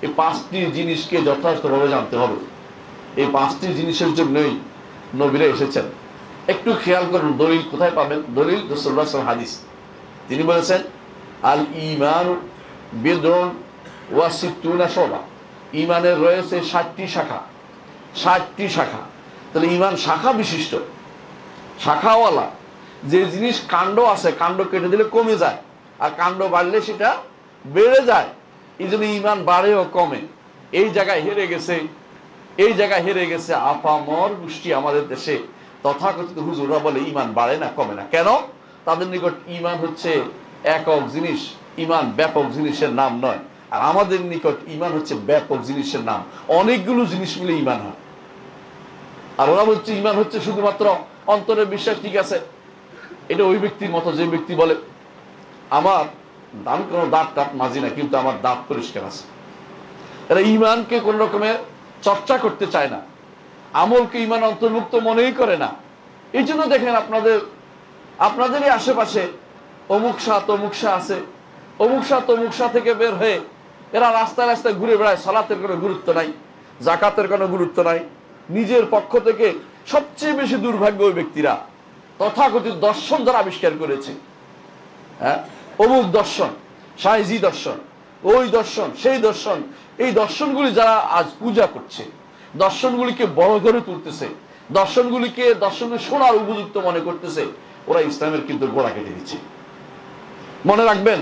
এই পাঁচটি জিনিসকে যথাযথভাবে জানতে হবে। এই পাঁচটি জিনিসের জন্যই নবীরা এসেছেন। একটু খেয়াল করুন দলিল কোথায় পাবেন। দলিল রাসূলুল্লাহ সাল্লাল্লাহু আলাইহি ওয়াসাল্লাম হাদিস। তিনি বলেছেন আল ঈমান বিদউন ওয়া সিত্তুনা শুবা। ঈমানের রয়েছে 60টি শাখা। 60টি শাখা। তাহলে ঈমান শাখা বিশিষ্ট, শাখাওয়ালা। যে জিনিস কাণ্ড আছে, কাণ্ড কেটে দিলে কমে যায়, আর কাণ্ড বাড়লে সেটা বেড়ে যায়। এই জন্য ঈমান বাড়ে ও কমে। এই জায়গায় হেরে গেছে, এই জায়গায় হেরে গেছে আপামর গোষ্ঠী আমাদের দেশে। তথাকথিত হুজুররা বলে ঈমান বাড়ে না, কমে না। কেন? তাদের নিকট ঈমান হচ্ছে একক জিনিস, ঈমান ব্যাপক জিনিসের নাম নয়। আর আমাদের নিকট ঈমান হচ্ছে ব্যাপক জিনিসের নাম, অনেকগুলো জিনিস মিলে ঈমান হয়। আর ওরা বলছে ঈমান হচ্ছে শুধুমাত্র অন্তরের বিশ্বাস। ঠিক আছে, এটা ওই ব্যক্তির মতো যে ব্যক্তি বলে আমার আমি কোনো দাঁত টাত মাজি না, কিন্তু আমার দাঁত পরিষ্কার আছে। এরা ঈমানকে কোন রকমের চর্চা করতে চায় না, আমলকে ঈমান অন্তর্ভুক্ত মনেই করে না। এই জন্য দেখেন আপনাদেরই আশেপাশে অমুক শাহ তমুক শাহ আছে, অমুক শাহ তমুক শাহ থেকে বের হয়ে এরা রাস্তায় রাস্তায় ঘুরে বেড়ায়। সালাতের কোনো গুরুত্ব নাই, জাকাতের কোনো গুরুত্ব নাই। নিজের পক্ষ থেকে সবচেয়ে বেশি দুর্ভাগ্য ওই ব্যক্তিরা তথাকথিত দর্শন যারা আবিষ্কার করেছে। হ্যাঁ, অমুক দর্শন, শাহজি দর্শন, ওই দর্শন, সেই দর্শন, এই দর্শনগুলি যারা আজ পূজা করছে, দর্শনগুলিকে বড় করে তুলতেছে, দর্শনগুলিকে শোনার উপযুক্ত মনে করতেছে, ওরা ইসলামের কিন্তু গোড়া কেটে দিচ্ছে। মনে রাখবেন,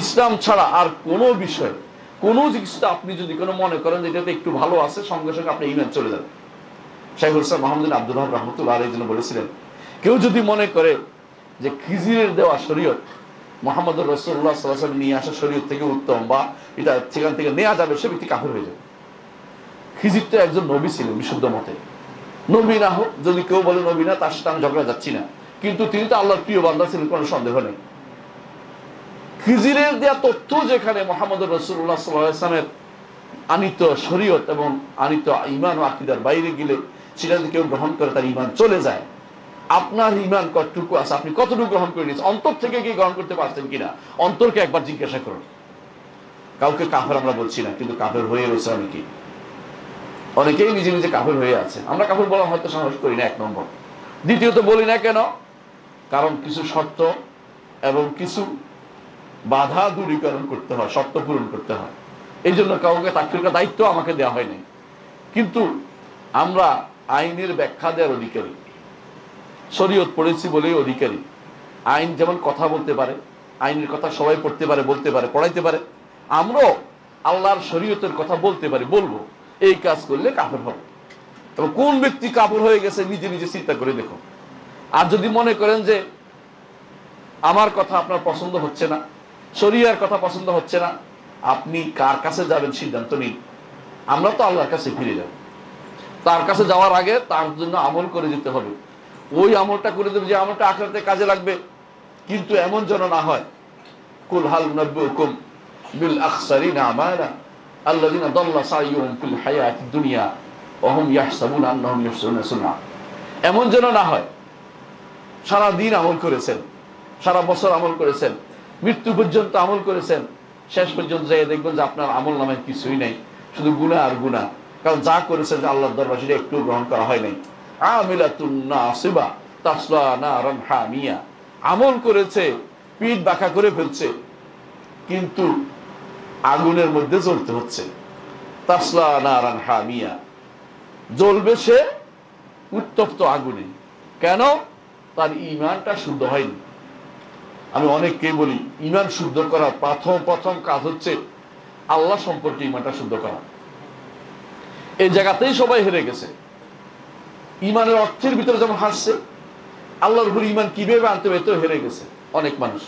ইসলাম ছাড়া আর কোনো বিষয়, কোনো জিনিসটা আপনি যদি কোনো মনে করেন যে এটাতে একটু ভালো আছে, সঙ্গে সঙ্গে আপনি ঈমান চলে যাবেন। শাইখুল ইসলাম মুহাম্মদ বিন আব্দুল ওয়াহাব রাহমাতুল্লাহ আলাইহি জন্য বলেছিলেন, কেউ যদি মনে করে যে খিজিরের দেওয়া শরীয়ত মুহাম্মদুর রাসূলুল্লাহ সাল্লাল্লাহু আলাইহি ওয়াসাল্লাম নিয়ে আসা শরীয়ত থেকে উত্তম, বা এটা সেখান থেকে নেওয়া যাবে, সে ব্যক্তি কাফের হয়ে যাবে। খিজির তো একজন নবী ছিলেন বিশুদ্ধ মতে। নবী না হোক, যদি কেউ বলে নবী না, তার সাথে আমি ঝগড়া যাচ্ছি না, কিন্তু তিনি তো আল্লাহর প্রিয় বান্দা ছিলেন, কোনো সন্দেহ নেই। খিজিরের দেওয়া তথ্য যেখানে মুহাম্মদুর রাসূলুল্লাহ সাল্লাল্লাহু আলাইহি ওয়াসাল্লামের আনিত শরীয়ত এবং আনিত ঈমান ও আকীদার বাইরে গেলে সেটা যদি কেউ গ্রহণ করে, তার ঈমান চলে যায়। আপনার ঈমান কতটুকু আছে, আপনি কতটুকু গ্রহণ করে নিয়েছেন, অন্তর থেকে কি গ্রহণ করতে পারছেন কিনা, অন্তরকে একবার জিজ্ঞাসা করুন। কাউকে কাফের আমরা বলছি না, কিন্তু কাফের হয়ে রয়েছে অনেকেই নিজে নিজে কাফের হয়ে আছে। আমরা কাফের বলা হয়তো সাহস করি না, 1 নম্বর। দ্বিতীয়ত বলি না কেন? কারণ কিছু শর্ত এবং কিছু বাধা দূরীকরণ করতে হয়, শর্ত পূরণ করতে হয়। এই জন্য কাউকে তাকফীর করার দায়িত্ব আমাকে দেওয়া হয়নি। কিন্তু আমরা আইনের ব্যাখ্যা দেওয়ার অধিকারী, শরীয়ত পড়েছি বলেই অধিকারী। আইন যেমন কথা বলতে পারে, আইনের কথা সবাই পড়তে পারে, বলতে পারে, পড়াইতে পারে, আমরাও আল্লাহর শরীয়তের কথা বলতে পারি, বলবো এই কাজ করলে কাফের হবে। তবে কোন ব্যক্তি কাফের হয়ে গেছে নিজে নিজে চিন্তা করে দেখো। আর যদি মনে করেন যে আমার কথা আপনার পছন্দ হচ্ছে না, শরীয়তের কথা পছন্দ হচ্ছে না, আপনি কার কাছে যাবেন সিদ্ধান্ত নিন। আমরা তো আল্লাহর কাছে ফিরে যাব। তার কাছে যাওয়ার আগে তার জন্য আমল করে যেতে হবে। ওই আমলটা করে দেবে যে আমলটা আখিরাতে কাজে লাগবে। কিন্তু এমন যেন না হয়, কুল হাল নাব্বুকুম বিল আখসারিনা আমালা আল্লাযিনা দাল্লা সাইয়ুহুম ফিল হায়াতিদ দুনিয়া ওয়া হুম ইয়াহসাবুনা আন্নাহুম ইহসিনুনা সুনআ। এমন যেন না হয় সারা দিন আমল করেছেন, সারা বছর আমল করেছেন, মৃত্যু পর্যন্ত আমল করেছেন, শেষ পর্যন্ত যাই দেখবেন যে আপনার আমল নামে কিছুই নাই, শুধু গুনাহ আর গুনাহ। কারণ যা করেছেন যে আল্লাহর দরবারে সেটা একটু গ্রহণ করা হয় নাই। আমিলাতুন নাসিবা তাসলা নারান হামিয়া, আমল করেছে, পিঠ বাঁকা করে ফেলছে, কিন্তু আগুনের মধ্যে জ্বলতে হচ্ছে। তাসলা নারান হামিয়া, জ্বলবে সে উত্তপ্ত আগুনে। কেন? তার ঈমানটা শুদ্ধ হয়নি। আমি অনেককেই বলি, ঈমান শুদ্ধ করার প্রথম কাজ হচ্ছে আল্লাহ সম্পর্কে ঈমানটা শুদ্ধ করা। এই জায়গাতেই সবাই হেরে গেছে। ঈমানের অর্থের ভিতরে যেমন হাসছে, আল্লাহর উপর ঈমান কিভাবে আনতে হবে এতেও হেরে গেছে অনেক মানুষ।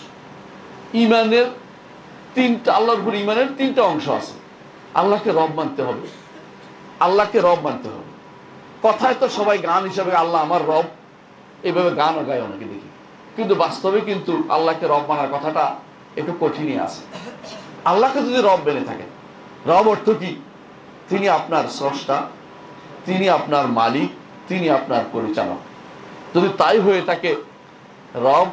ঈমানের আল্লাহর উপর ঈমানের 3টা অংশ আছে। আল্লাহকে রব মানতে হবে, আল্লাহকে রব মানতে হবে। কথায় তো সবাই গান হিসাবে আল্লাহ আমার রব, এইভাবে গানও গায় অনেকে দেখি, কিন্তু বাস্তবে কিন্তু আল্লাহকে রব মানার কথাটা একটু কঠিনই আছে। আল্লাহকে যদি রব মেনে থাকেন, রব অর্থ কি? তিনি আপনার স্রষ্টা, তিনি আপনার মালিক, তিনি আপনার পরিচালক। যদি তাই হয়ে থাকে রব,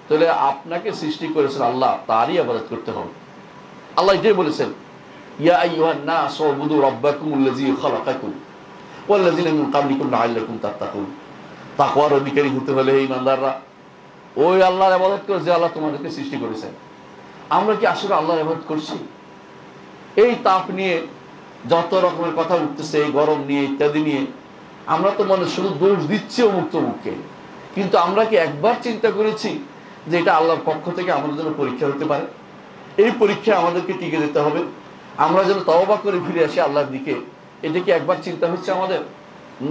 তাহলে আপনাকে সৃষ্টি করেছেন আল্লাহ, তারই ইবাদত করতে হবে। আল্লাহ এটাই বলেছেন, ইয়া আইয়ুহান নাস উবুদু রাব্বাকুমুল্লাযী খালাকাকুম ওয়াল্লাযীনা মিন ক্বাবলিকুম লাআল্লাকুম তাত্তাকুন। তাকওয়ার অধিকারী হতে হলে হে ঈমানদাররা ওই আল্লাহর ইবাদত করো যে আল্লাহ তোমাদেরকে সৃষ্টি করেছেন। আমরা কি আসলে আল্লাহর ইবাদত করছি? এই তাপ নিয়ে যত রকমের কথা উঠতেছে, এই গরম নিয়ে ইত্যাদি নিয়ে আমরা তো মনে শুধু দোষ দিচ্ছি অমুক তমুককে, কিন্তু আমরা কি একবার চিন্তা করেছি যে এটা আল্লাহর পক্ষ থেকে আমাদের জন্য পরীক্ষা হতে পারে? এই পরীক্ষায় আমাদেরকে টিকে যেতে হবে, আমরা যেন তওবা করে ফিরে আসি আল্লাহর দিকে। এটা কি একবার চিন্তা হচ্ছে আমাদের?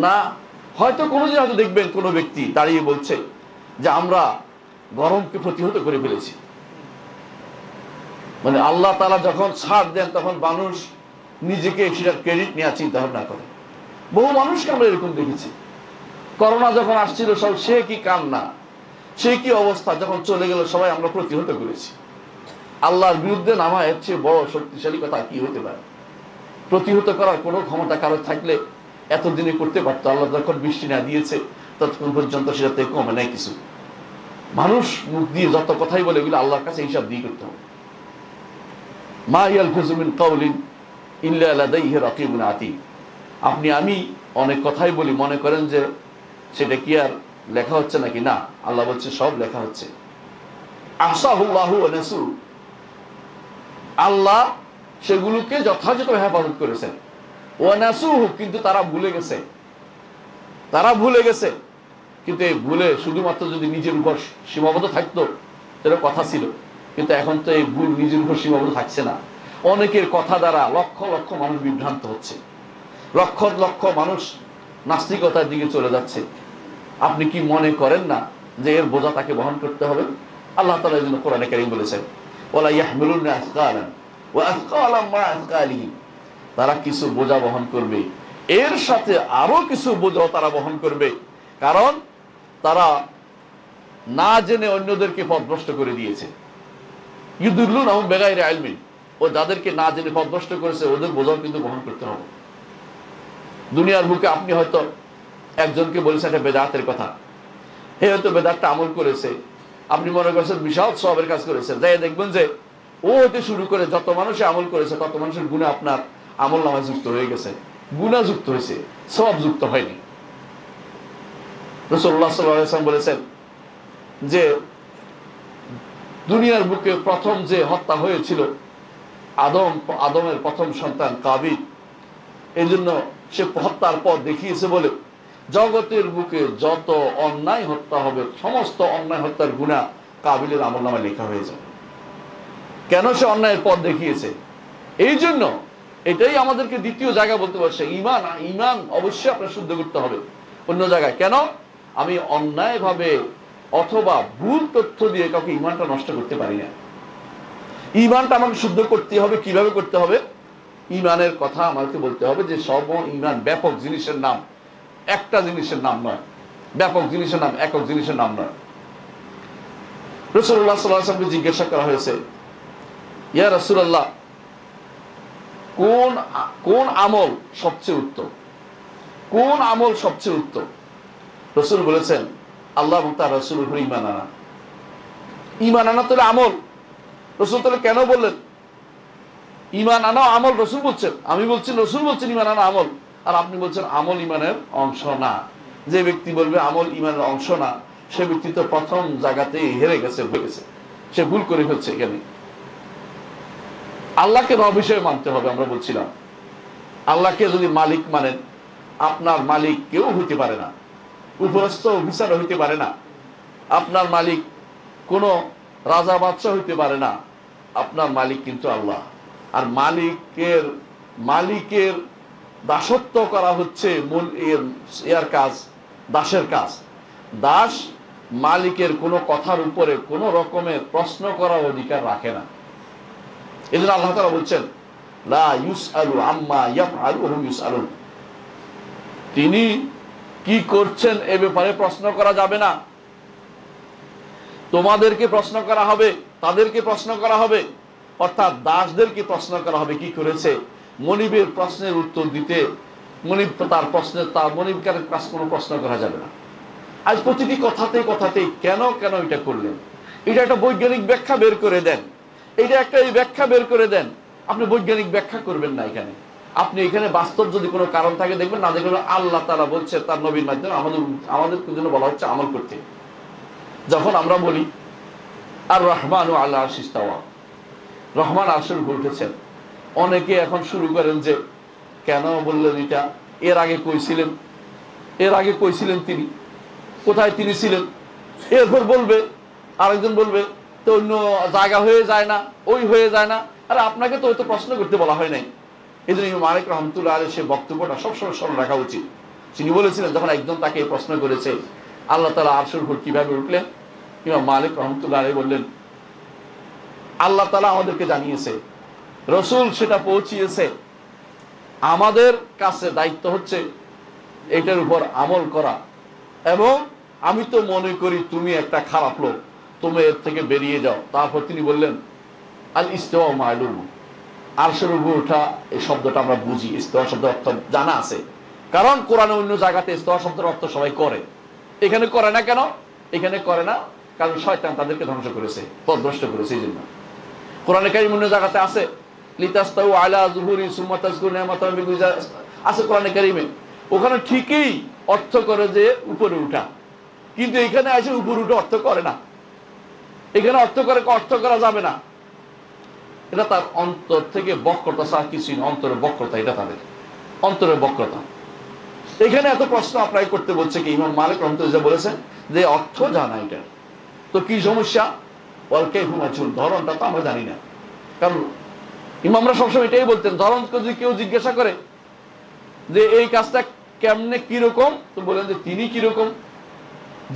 না। হয়তো কোনোদিন হয়তো দেখবেন কোনো ব্যক্তি দাঁড়িয়ে বলছে যে আমরা গরমকে প্রতিহত করে ফেলেছি। মানে আল্লাহ তাআলা যখন ছাড় দেন তখন মানুষ নিজেকে সেটার ক্রেডিট নেওয়ার চিন্তা ভাবনা করে। বহু মানুষকে আমরা এরকম দেখেছি। করোনা যখন আসছিল সব সে কি কান্না, সে কি অবস্থা, যখন চলে গেল সবাই আমরা প্রতিহত করেছি। আল্লাহর বিরুদ্ধে নামা এর চেয়ে বড় শক্তিশালী কথা কি হতে পারে? প্রতিহত করার কোনো ক্ষমতা কারো থাকলে এতদিনে করতে পারতো। আল্লাহ যখন বৃষ্টি না দিয়েছে ততক্ষণ পর্যন্ত সেটাতে কমে নাই কিছু। মানুষ মুখ দিয়ে যত কথাই বলে এগুলো আল্লাহর কাছে হিসাব দিয়ে করতে হবে। মা ইয়ালফিযু মিন কাওলিন ইল্লা লাদাইহি রাকীবুন আতীদ। আপনি আমি অনেক কথাই বলি, মনে করেন যে সেটা কি আর লেখা হচ্ছে নাকি? না, আল্লাহ বলছে সব লেখা হচ্ছে। আহসাহুল্লাহু ওয়া নাসু, আল্লাহ সেগুলোকে যথাযথ হেফাজত করেছেন। ওয়া নাসুহু, কিন্তু তারা ভুলে গেছে। তারা ভুলে গেছে, কিন্তু এই ভুলে শুধুমাত্র যদি নিজের উপর সীমাবদ্ধ থাকতো সেটা কথা ছিল, কিন্তু এখন তো এই ভুল নিজের উপর সীমাবদ্ধ থাকছে না। অনেকের কথা দ্বারা লক্ষ লক্ষ মানুষ বিভ্রান্ত হচ্ছে, লক্ষ লক্ষ মানুষ নাস্তিকতার দিকে চলে যাচ্ছে। আপনি কি মনে করেন না যে এর বোঝা তাকে বহন করতে হবে? আল্লাহ তাআলা এই জন্য কোরআনে কারীম বলেছেন ওয়ালা ইয়াহমিলুনা আসকালান ওয়া আসকালাম মা আসকালিহিম, তারা কিছু বোঝা বহন করবে, এর সাথে আরো কিছু বোঝা তারা বহন করবে, কারণ তারা না জেনে অন্যদেরকে পথভ্রষ্ট করে দিয়েছে। ইউদিল্লুনাহুম বিগাইরি ইলমিন, ও যাদেরকে না জেনে পথভ্রষ্ট করেছে ওদের বোঝাও কিন্তু বহন করতে হবে। দুনিয়ার বুকে আপনি হয়তো একজনকে বলেছেন একটা বেদাতের কথা, হে হয়তো বেদাতটা আমল করেছে, আপনি মনে করছেন বিশাল সওয়াবের কাজ করেছে, যাই দেখবেন যে ও হতে শুরু করে যত মানুষে আমল করেছে তত মানুষের গুনাহ আপনার আমল নামায় যুক্ত হয়ে গেছে। গুনাহ যুক্ত হয়েছে, সওয়াব যুক্ত হয়নি। রাসূলুল্লাহ সাল্লাল্লাহু আলাইহি ওয়াসাল্লাম বলেছেন যে দুনিয়ার বুকে প্রথম যে হত্যা হয়েছিল আদমের প্রথম সন্তান কাবিল, এই জন্য সে হত্যার পর দেখিয়েছে বলে জগতের বুকে যত অন্যায় হত্যা হবে সমস্ত অন্যায় হত্যার গুনাহ কাবিলের আমলনামায় লেখা হয়ে যাবে। কেন? সে অন্যায়ের পথ দেখিয়েছে। এই জন্য এটাই আমাদেরকে দ্বিতীয় জায়গা বলতে পারছে ঈমান। ঈমান অবশ্যই আপনার শুদ্ধ করতে হবে। অন্য জায়গায় কেন? আমি অন্যায়ভাবে অথবা ভুল তথ্য দিয়ে কাউকে ঈমানটা নষ্ট করতে পারি না। ঈমানটা আমাকে শুদ্ধ করতে হবে। কিভাবে করতে হবে? ঈমানের কথা আমাকে বলতে হবে যে সব ঈমান ব্যাপক জিনিসের নাম, একটা জিনিসের নাম নয়। ব্যাপক জিনিসের নাম, একক জিনিসের নাম নয়। রাসূলুল্লাহ সাল্লাল্লাহু আলাইহি ওয়াসাল্লামকে জিজ্ঞাসা করা হয়েছে, ইয়া রাসূলুল্লাহ, কোন আমল সবচেয়ে উত্তম? কোন আমল সবচেয়ে উত্তম? রাসূল বলেছেন আল্লাহ এবং তার রাসূলের উপর ঈমান আনা। ঈমান আনা তাহলে আমল। রাসূল তাহলে কেন বললেন ঈমান আনা আমল? রাসূল বলছেন, আমি বলছি রাসূল বলছেন ঈমান আনা আমল, আর আপনি বলছেন আমল ঈমানের অংশ না। যে ব্যক্তি বলবে আমল ঈমানের অংশ না, সে ব্যক্তি তো প্রথম জায়গাতেই হেরে গেছে, হয়ে গেছে, সে ভুল করে ফেলছে। এখানে আল্লাহকে রব হিসেবে মানতে হবে। আমরা বলছিলাম আল্লাহকে যদি মালিক মানেন, আপনার মালিক কেউ হইতে পারে না, উপরস্থ অফিসার হইতে পারে না, আপনার মালিক কোনো রাজা বাদশা হইতে পারে না, আপনার মালিক কিন্তু আল্লাহ। আর মালিকের দাসত্ব করা হচ্ছে এর কাজ, দাসের কাজ। দাস মালিকের কোনো কথার উপরে কোনো রকমের প্রশ্ন করার অধিকার রাখে না। এই জন্য আল্লাহ তাআলা বলছেন লা ইউসআলু আম্মা ইয়াফআলু ওয়া হুম ইউসআলুন, তিনি কি করছেন এ ব্যাপারে প্রশ্ন করা যাবে না। তোমাদেরকে প্রশ্ন করা হবে, তাদেরকে প্রশ্ন করা হবে, অর্থাৎ দাসদেরকে প্রশ্ন করা হবে কি করেছে। মনিবের প্রশ্নের উত্তর দিতে মনিব তার মনিবকার কাছে কোনো প্রশ্ন করা যাবে না। আজ প্রতিটি কথাতেই কেন এটা করলেন, এটা একটা বৈজ্ঞানিক ব্যাখ্যা বের করে দেন, এটা একটা এই ব্যাখ্যা বের করে দেন। আপনি বৈজ্ঞানিক ব্যাখ্যা করবেন না এখানে। আপনি এখানে বাস্তব যদি কোনো কারণ থাকে দেখবেন, না দেখবেন আল্লাহ তাআলা বলছে তার নবীর মাধ্যমে আমাদের জন্য বলা হচ্ছে আমল করতে। যখন আমরা বলি আর রহমান আল্লাহ আরশে ইস্তাওয়া, রহমান আরশের উপর উঠেছেন, অনেকে এখন শুরু করেন যে কেন বললেন এটা, এর আগে কইছিলেন তিনি, কোথায় তিনি ছিলেন। এরপর বলবে আরেকজন বলবে তো অন্য জায়গা হয়ে যায় না, ওই হয়ে যায় না। আরে আপনাকে তো ওই তো প্রশ্ন করতে বলা হয় নাই। এই জন্য ইমাম মালিক রহমতুল্লাহ আলাইহি সে বক্তব্যটা সবসময় স্মরণ রাখা উচিত। তিনি বলেছিলেন যখন একজন তাকে এই প্রশ্ন করেছে আল্লাহ তাআলা আরশের উপর কিভাবে উঠলেন, ইমাম মালিক রহমতুল্লাহ আলাইহি বললেন আল্লাহ তাআলা আমাদেরকে জানিয়েছে, রসুল সেটা পৌঁছিয়েছে, আমাদের কাছে দায়িত্ব হচ্ছে এটার উপর আমল করা। এবং আমি তো মনে করি তুমি একটা খারাপ লোক, তুমি এর থেকে বেরিয়ে যাও। তারপর তিনি বললেন আল ইস্তিওয়া মালুম, আরশের উপর ওঠা এই শব্দটা আমরা বুঝি, ইস্তিওয়া শব্দের অর্থ জানা আছে, কারণ কোরআনে অন্য জায়গাতে ইস্তিওয়া শব্দের অর্থ সবাই করে, এখানে করে না কেন? এখানে করে না কারণ শয়তান তাদেরকে ধ্বংস করেছে, পথভ্রষ্ট করেছে। এই জন্য কোরআনে কারীম অন্য জায়গাতে আছে লিতাস্তাউ আলা যুহুরি সুম্মা তাযকুরু নি'মাতাল্লাহি বিগুজা আছে কোরআনে কারীমে, ওখানে ঠিকই অর্থ করে যে উপরে উঠা, কিন্তু এখানে এসে উপরে উঠে অর্থ করে না। এখানে অর্থ করা যাবে না, এটা তার অন্তর থেকে বক্রতা ছাড়া কিছুই না। অন্তরের বক্রতা, এটা তাদের অন্তরের বক্রতা। এখানে এত প্রশ্ন আপনাকে করতে বলছে কি? ইমাম মালিক রহমতুল্লাহ বলেছেন যে অর্থ জানা এটা, তো কি সমস্যা? ওয়াল কাইফু মাজহুল, ধরনটা তো আমরা জানি না। কারণ ইমামরা সবসময় এটাই বলতেন, ধরন যদি কেউ জিজ্ঞাসা করে যে এই কাজটা কেমনে কিরকম, তো বলেন যে তিনি কিরকম,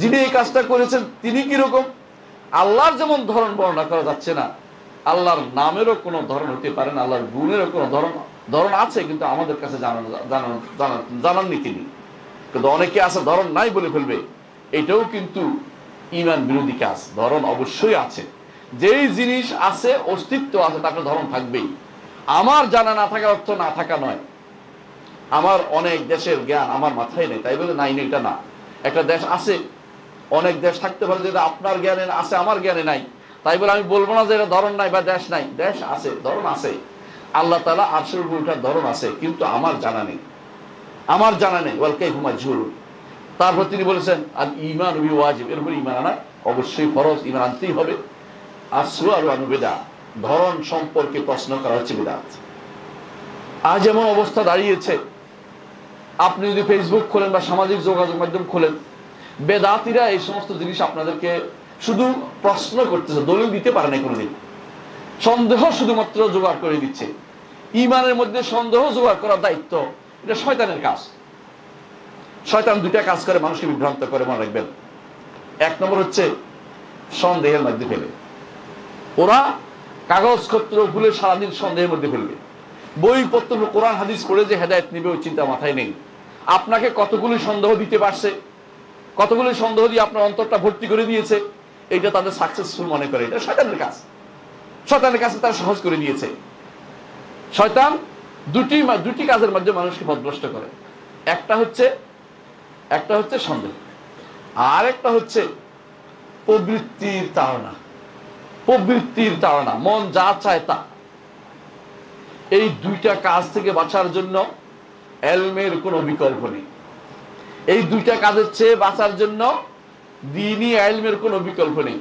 যিনি এই কাজটা করেছেন তিনি কিরকম। আল্লাহর যেমন ধরন বর্ণনা করা যাচ্ছে না, আল্লাহর নামেরও কোনো ধরন হতে পারে না, আল্লাহর গুণেরও কোনো ধরন আছে, কিন্তু আমাদের কাছে জানাননি তিনি। কিন্তু অনেকে আছে ধরন নাই বলে ফেলবে, এটাও কিন্তু ঈমান বিরোধী কাজ। ধরন অবশ্যই আছে, যেই জিনিস আছে অস্তিত্ব আছে তাকে ধরন থাকবেই। আমার জানা না থাকা অর্থ না থাকা নয়। আমার অনেক দেশের জ্ঞান আমার মাথায় নেই তাই বলে নাই, এটা না। একটা দেশ আছে, অনেক দেশ থাকতে পারে যেটা আপনার জ্ঞানে আছে আমার জ্ঞানে নাই, তাই বলে আমি বলবো না যে এটা ধরন নাই বা দেশ নাই। দেশ আছে, ধরন আছে। আল্লাহ তাআলা আরশের উপর ওঠার ধরন আছে, কিন্তু আমার জানা নেই, ওয়াল কাইফু মাজহুল। তারপর তিনি বলেছেন আল ঈমান ওয়াজিব, এর উপর ঈমান আনা অবশ্যই ফরজ, ঈমান আনতেই হবে। আর সুআলু আনহু বিদআহ, ধরন সম্পর্কে প্রশ্ন করা হচ্ছে বিদআত। আজ এমন অবস্থা দাঁড়িয়েছে, আপনি যদি ফেসবুক খোলেন বা সামাজিক যোগাযোগ মাধ্যম খোলেন, বেদাতিরা এই সমস্ত জিনিস আপনাদেরকে শুধু প্রশ্ন করতেছে, দলিল দিতে পারে না কোনোদিন। সন্দেহ শুধুমাত্র জোগাড় করে দিচ্ছে। ঈমানের মধ্যে সন্দেহ জোগাড় করার দায়িত্ব এটা শয়তানের কাজ। শয়তান দুইটা কাজ করে মানুষকে বিভ্রান্ত করে, মনে রাখবেন। এক নম্বর হচ্ছে সন্দেহের মধ্যে ফেলে, ওরা কাগজপত্র খুলে সারাদিন সন্দেহের মধ্যে ফেলবে। বইপত্র কোরআন হাদিস পড়ে যে হেদায়েত নিবে ওই চিন্তা মাথায় নেই। আপনাকে কতগুলি সন্দেহ দিতে পারছে, কতগুলি সন্দেহ দিয়ে আপনার অন্তরটা ভর্তি করে দিয়েছে, এইটা তাদের সাকসেসফুল মনে করে। এটা শয়তানের কাজ, শয়তানের কাছে তারা সহজ করে দিয়েছে। শয়তান দুটি কাজের মধ্যে মানুষকে পথভ্রষ্ট করে। একটা হচ্ছে সন্দেহ, আর একটা হচ্ছে প্রবৃত্তির তাড়না, মন যা চায় তা। এই দুইটা কাজ থেকে বাঁচার জন্য ইলমের কোনো বিকল্প নেই। এই দুইটা কাজের চেয়ে বাঁচার জন্য দ্বীনি ইলমের কোনো বিকল্প নেই।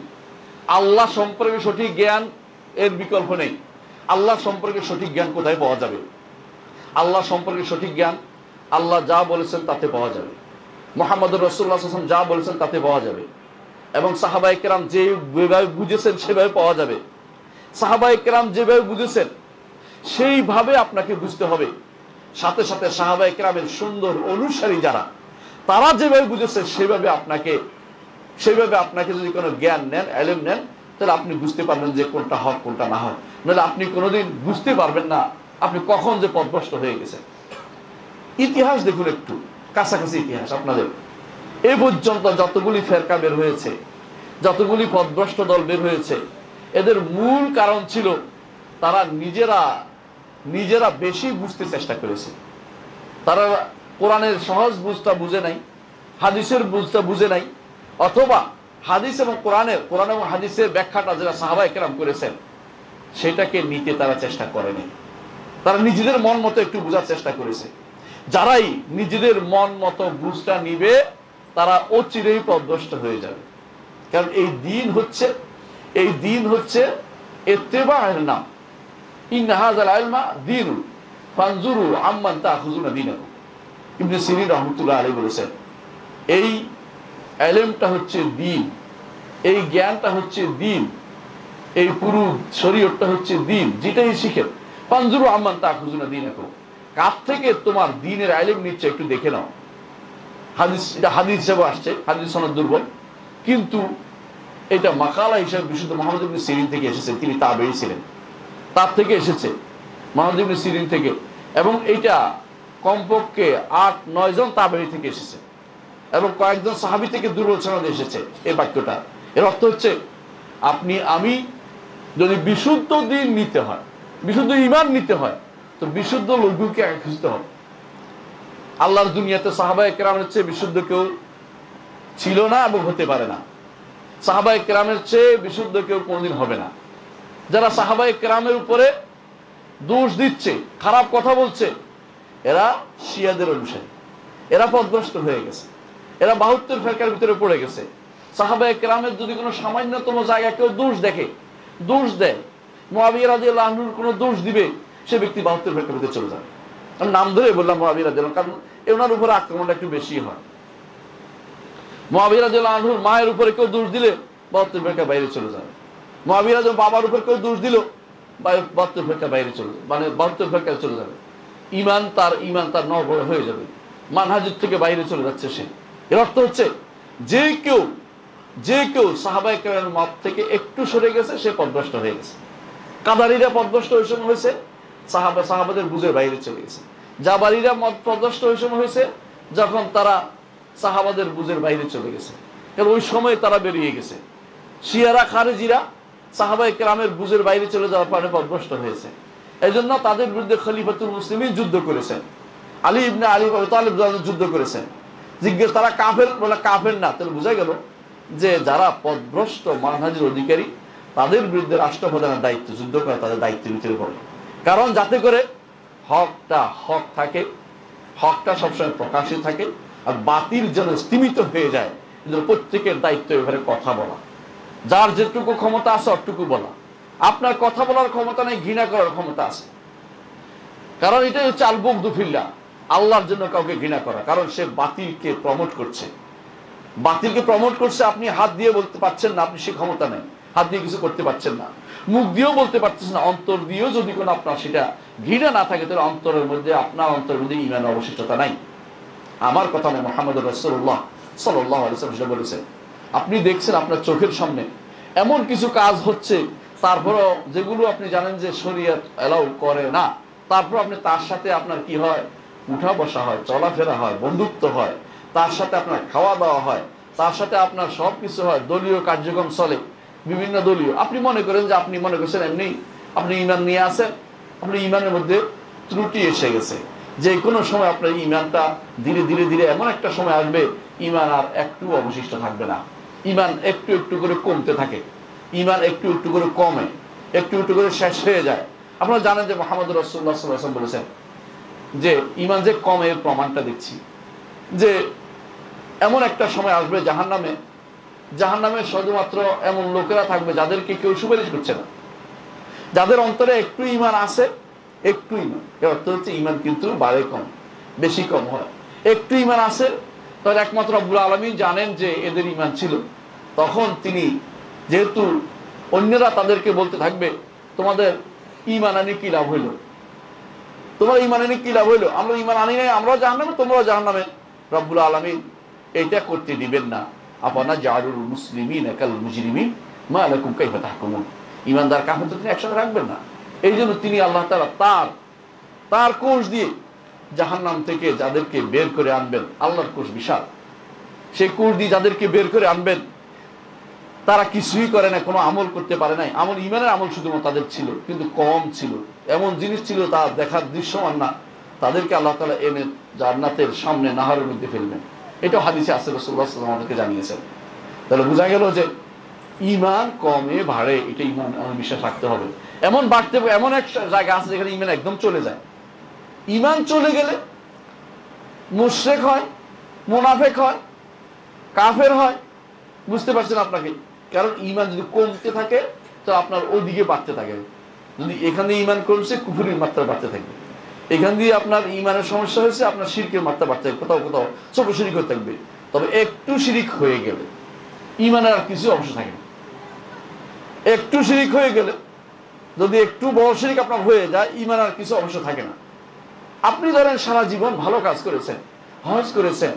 আল্লাহ সম্পর্কে সঠিক জ্ঞান এর বিকল্প নেই। আল্লাহ সম্পর্কে সঠিক জ্ঞান কোথায় পাওয়া যাবে? আল্লাহ সম্পর্কে সঠিক জ্ঞান আল্লাহ যা বলেছেন তাতে পাওয়া যাবে, মুহাম্মদুর রাসূলুল্লাহ সাল্লাল্লাহু আলাইহি ওয়াসাল্লাম যা বলেছেন তাতে পাওয়া যাবে, এবং সাহাবায়ে কেরাম যেভাবে বুঝেছেন সেভাবে পাওয়া যাবে। সাহাবায়ে কেরাম যেভাবে বুঝেছেন সেইভাবে আপনাকে বুঝতে হবে। সাথে সাথে সাহাবায়ে কেরামের সুন্দর অনুসারী যারা, তারা যেভাবে বুঝেছে সেভাবে আপনাকে যদি কোনো জ্ঞান নেন, ইলম নেন, তাহলে আপনি বুঝতে পারবেন যে কোনটা হক কোনটা না হক। নাহলে আপনি কোনোদিন বুঝতে পারবেন না আপনি কখন যে পথভ্রষ্ট হয়ে গেছেন। ইতিহাস দেখুন, একটু কাছাকাছি ইতিহাস আপনাদের। এ পর্যন্ত যতগুলি ফেরকা বের হয়েছে, যতগুলি পথভ্রষ্ট দল বের হয়েছে, এদের মূল কারণ ছিল তারা নিজেরা বেশি বুঝতে চেষ্টা করেছে। তারা কোরআনের সহজ বুঝটা বুঝে নাই, হাদিসের বুঝটা বুঝে নাই, অথবা হাদিস এবং কোরআন এবং হাদিসের ব্যাখ্যাটা যারা সাহাবায়ে কেরাম করেছেন সেটাকে নিতে তারা চেষ্টা করেনি। তারা নিজেদের মন মতো একটু বোঝার চেষ্টা করেছে। যারাই নিজেদের মন মতো বুঝটা নিবে তারা অচিরেই পথভ্রষ্ট হয়ে যাবে। কারণ এই দিন হচ্ছে ইত্তেবা'র নাম। ইন্না হাযাল ইলমা দীনুন ফানজুরু আম্মান তাখুযুনা দীনাকুম। ইবনে সিরিন রাহমাতুল্লাহ আলাইহি বলেছেন, এই ইলমটা হচ্ছে দিন, এই জ্ঞানটা হচ্ছে দিন, এই পুরো শরীয়তটা হচ্ছে দিন। যেটাই শিখেন, ফানজুরু আম্মান তাখুযুনা দীনাকুম, কার থেকে তোমার দ্বীনের ইলম নিচ্ছে একটু দেখে নাও। হাদিস, এটা হাদিস হিসেবে আসছে, হাদিস সনদ দুর্বল, কিন্তু এটা মাকালা হিসেবে বিশুদ্ধ মুহাম্মদ ইবনে সিরিন থেকে এসেছে। তিনি তাবেঈ ছিলেন, তার থেকে এসেছে, মুহাম্মদ ইবনে সিরিন থেকে। এবং এটা কমপক্ষে ৮-৯ জন তাবেঈ থেকে এসেছে এবং কয়েকজন সাহাবী থেকে দুর্বল সনদে এসেছে এই বাক্যটা। এর অর্থ হচ্ছে আপনি আমি যদি বিশুদ্ধ দ্বীন নিতে হয়, বিশুদ্ধ ঈমান নিতে হয়, তো বিশুদ্ধ লোকগুলোকে আগে খুঁজতে হবে। আল্লাহর দুনিয়াতে সাহাবায়ে কেরামের চেয়ে বিশুদ্ধ কেউ ছিল না এবং হতে পারে না। সাহাবায়ে কেরামের চেয়ে বিশুদ্ধ কেউ কোনোদিন হবে না। যারা সাহাবায়ে কেরামের উপরে দোষ দিচ্ছে, খারাপ কথা বলছে, এরা শিয়াদের অনুসারী, এরা পথভ্রষ্ট হয়ে গেছে, এরা ৭২ ফিরকার ভিতরে পড়ে গেছে। সাহাবায়ে কেরামের যদি কোনো সামান্যতম জায়গা কেউ দোষ দেখে, দোষ দেয়, মুআবিয়া রাদিয়াল্লাহু আনহুর কোনো দোষ দিবে, সে ব্যক্তি ৭২ ফিরকার ভিতরে চলে যাবে। আমি নাম ধরে বললাম মুআবিয়া রাদিয়াল্লাহু, কারণ ওনার উপরে আক্রমণটা একটু বেশি হয়। মুআবিয়া রাদিয়াল্লাহু আনহুর মায়ের উপরে কেউ দোষ দিলে ৭২ ফিরকার বাইরে চলে যাবে। মুআবিয়া রাদিয়াল্লাহু বাবার উপর কেউ দোষ দিল, ৭২ ফিরকার বাইরে চলে যাবে, মানে ৭২ ফিরকার চলে যাবে। ঈমান তার নড়বড় হয়ে যাবে, মানহাজের থেকে বাইরে চলে যাচ্ছে সে। এর অর্থ হচ্ছে যে কেউ সাহাবায়ে কেরামের মত থেকে একটু সরে গেছে, সে পথভ্রষ্ট হয়ে গেছে। কাদারীরা পথভ্রষ্ট ওই সময় হয়েছে, সাহাবাদের বুঝের বাইরে চলে গেছে। জাবারীরা মত পথভ্রষ্ট ওই সময় হয়েছে যখন তারা সাহাবাদের বুঝের বাইরে চলে গেছে, কারণ ওই সময় তারা বেরিয়ে গেছে। শিয়ারা খারেজিরা সাহাবায়ে কেরামের বুঝের বাইরে চলে যাওয়ার পরে পথভ্রষ্ট হয়েছে। এই জন্য তাদের বিরুদ্ধে খলিফাতুল মুসলিমিন যুদ্ধ করেছেন, আলী ইবনে আবি তালিব যুদ্ধ করেছেন। জিজ্ঞেস তারা কাফের, বলে কাফের না, তাহলে বোঝা গেল যে যারা পথভ্রষ্ট মানহাজের অধিকারী তাদের বিরুদ্ধে রাষ্ট্রপ্রধানের দায়িত্ব, যুদ্ধ করা তাদের দায়িত্বের ভিতরে পড়ে। কারণ যাতে করে হক থাকে, হকটা সবসময় প্রকাশিত থাকে, আর বাতিল যেন স্তিমিত হয়ে যায়। প্রত্যেকের দায়িত্ব এবারে কথা বলা, যার যেটুকু ক্ষমতা আছে অতটুকু বলা। আপনার কথা বলার ক্ষমতা নেই, ঘৃণা করার ক্ষমতা আছে। কারণ এটাই হচ্ছে আল বুগদু ফিল্লাহ, আল্লাহর জন্য কাউকে ঘৃণা করা। কারণ সে বাতিলকে প্রমোট করছে, আপনি হাত দিয়ে বলতে পারছেন না, আপনি সে ক্ষমতা নেই, হাত দিয়ে কিছু করতে পারছেন না, মুখ দিয়েও বলতে পারছেন না, অন্তর দিয়েও যদি কোনো আপনার সেটা ঘৃণা না থাকে, তাহলে অন্তরের মধ্যে ঈমান অবশিষ্টতা নাই। আমার কথা নয়, মুহাম্মদ রাসূলুল্লাহ সাল্লাল্লাহু আলাইহি ওয়াসাল্লাম সেটা বলেছেন। আপনি দেখছেন আপনার চোখের সামনে এমন কিছু কাজ হচ্ছে, তারপরও যেগুলো আপনি জানেন যে শরীয়ত এলাও করে না, তারপর আপনি তার সাথে আপনার কি হয়, উঠা বসা হয়, চলাফেরা হয়, বন্ধুত্ব হয়, তার সাথে আপনার খাওয়া দাওয়া হয়, তার সাথে আপনার সব কিছু হয়, দলীয় কার্যক্রম চলে, বিভিন্ন দলীয়। আপনি মনে করেন যে আপনি মনে করছেন এমনি আপনি ঈমান নিয়ে আসেন, আপনি ঈমানের মধ্যে ত্রুটি এসে গেছে, যে কোনো সময় আপনার ঈমানটা ধীরে ধীরে ধীরে এমন একটা সময় আসবে, ঈমান আর একটু অবশিষ্ট থাকবে না। ঈমান একটু একটু করে কমতে থাকে, ঈমান একটু একটু করে কমে, একটু একটু করে শেষ হয়ে যায়। আপনারা জানেন যে মুহাম্মদ রাসূলুল্লাহ সাল্লাল্লাহু আলাইহি ওয়াসাল্লাম বলেছেন যে ঈমান যে কমে এর প্রমাণটা দেখছি, যে এমন একটা সময় আসবে জাহান্নামে শুধুমাত্র এমন লোকেরা থাকবে যাদেরকে কেউ সুপারিশ করছে না, যাদের অন্তরে একটু ঈমান আছে, একটু ঈমান। এর অর্থ হচ্ছে ঈমান কিন্তু বাড়ে কম, বেশি কম হয়। একটু ঈমান আছে, তাহলে একমাত্র রব্বুল আলামিন জানেন যে এদের ঈমান ছিল। তখন তিনি, যেহেতু অন্যরা তাদেরকে বলতে থাকবে তোমাদের ঈমান আনি কি লাভ হইল, তোমার ঈমান আনি কি লাভ হইল, আমরা ঈমান আনি নাই, আমরাও জাহান্নামে, তোমরাও জাহান্নামে। রব্বুল আলামিন এটা করতে দিবেন না। আফানা জাআলুল মুসলিমিনা কাল মুজরিমিন মা লাকুম কাইফা তাহকুমুন। ঈমানদার কাফের তিনি একসাথে রাখবেন না। এই জন্য তিনি আল্লাহ তাআলা তার কোষ দিয়ে জাহান্নাম থেকে যাদেরকে বের করে আনবেন, আল্লাহর কোষ বিশাল, সেই কোষ দিয়ে যাদেরকে বের করে আনবেন, তারা কিছুই করে না, কোনো আমল করতে পারে নাই। ঈমানের আমল শুধুমাত্র তাদের ছিল, কিন্তু কম ছিল, এমন জিনিস ছিল তা দেখার দৃশ্যমান না। তাদেরকে আল্লাহ তাআলা এনে জান্নাতের সামনে নাহারের মধ্যে ফেলবেন। এটা হাদিসে আছে, রাসূলুল্লাহ সাল্লাল্লাহু আলাইহি ওয়াসাল্লাম আমাদেরকে জানিয়েছেন। তাহলে বোঝা গেল যে ইমান কমে বাড়ে, এটা ইমান বিশ্বাস রাখতে হবে। এমন বাড়তে এমন এক জায়গা আছে যেখানে ইমান একদম চলে যায়। ইমান চলে গেলে মুশরিক হয়, মুনাফিক হয়, কাফের হয়। বুঝতে পারছেন আপনাকে? কারণ ইমান যদি কমতে থাকে তো আপনার ওদিকে বাড়তে থাকে। যদি এখানে ইমান কমছে, কুফুরির মাত্রা বাড়তে থাকবে। এখান দিয়ে আপনার ইমানের সমস্যা হয়েছে, আপনার শিরকের মাত্রা বাড়তে থাকবে, কোথাও কোথাও ছোট শিরিক হতে থাকবে। তবে একটু শিরিক হয়ে গেলে ইমানের আর কিছু অংশ থাকে না। একটু শিরিক হয়ে গেলে, যদি একটু বড় শিরিক আপনার হয়ে যায়, ইমান আর কিছু অংশ থাকে না। আপনি ধরেন সারা জীবন ভালো কাজ করেছেন, হজ করেছেন,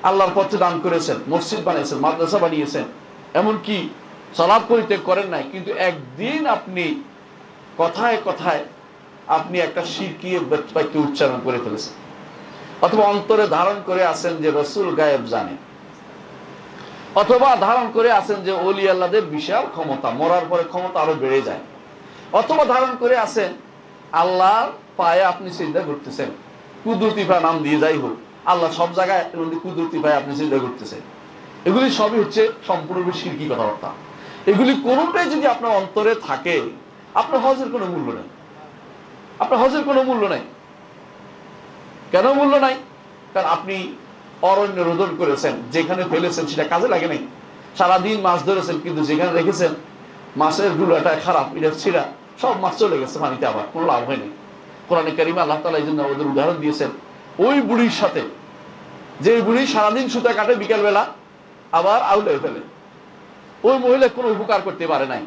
আল্লাহর পথে দান করেছেন, মসজিদ বানিয়েছেন, মাদ্রাসা বানিয়েছেন, এমনকি সালাত পরিত্যাগ করেন নাই, কিন্তু একদিন আপনি কথায় কথায় আপনি একটা শিরকিয়ে বাক্য উচ্চারণ করে ফেলেছেন, অথবা অন্তরে ধারণ করে আছেন যে রাসূল গায়েব জানে, অথবা ধারণ করে আছেন যে ওলি আল্লাহদের বিশাল ক্ষমতা, মরার পরে ক্ষমতা আরো বেড়ে যায়, অথবা ধারণ করে আছেন আল্লাহর পায়ে আপনি সিজদা করতেছেন, কুদরতি পায়ে নাম দিয়ে যাই হোক, আল্লাহ সব জায়গায় কুদরতি পায়ে আপনি সিজদা করতেছেন। এগুলি সবই হচ্ছে সম্পূর্ণ শিরকি কথাবার্তা। এগুলি কোনোটাই যদি আপনার অন্তরে থাকে, আপনার হজের কোনো মূল্য নেই। আপনার হজের কোনো মূল্য নাই। কেন মূল্য নাই? কারণ আপনি অরণ্য রোদন করেছেন, যেখানে ফেলেছেন সেটা কাজে লাগে নাই। সারাদিন মাছ ধরেছেন, কিন্তু যেখানে রেখেছেন মাছের ডুলাটা খারাপ, এটা ছিঁড়া, সব মাছ চলে গেছে পানিতে, আবার কোনো লাভ হয়নি। কোরআনে কারিমে আল্লাহ তাআলা এই জন্য ওদের উদাহরণ দিয়েছেন ওই বুড়ির সাথে, যে বুড়ি সারাদিন সুতা কাটে, বিকালবেলা আবার আউলে ফেলে। ওই মহিলা কোনো উপকার করতে পারে নাই।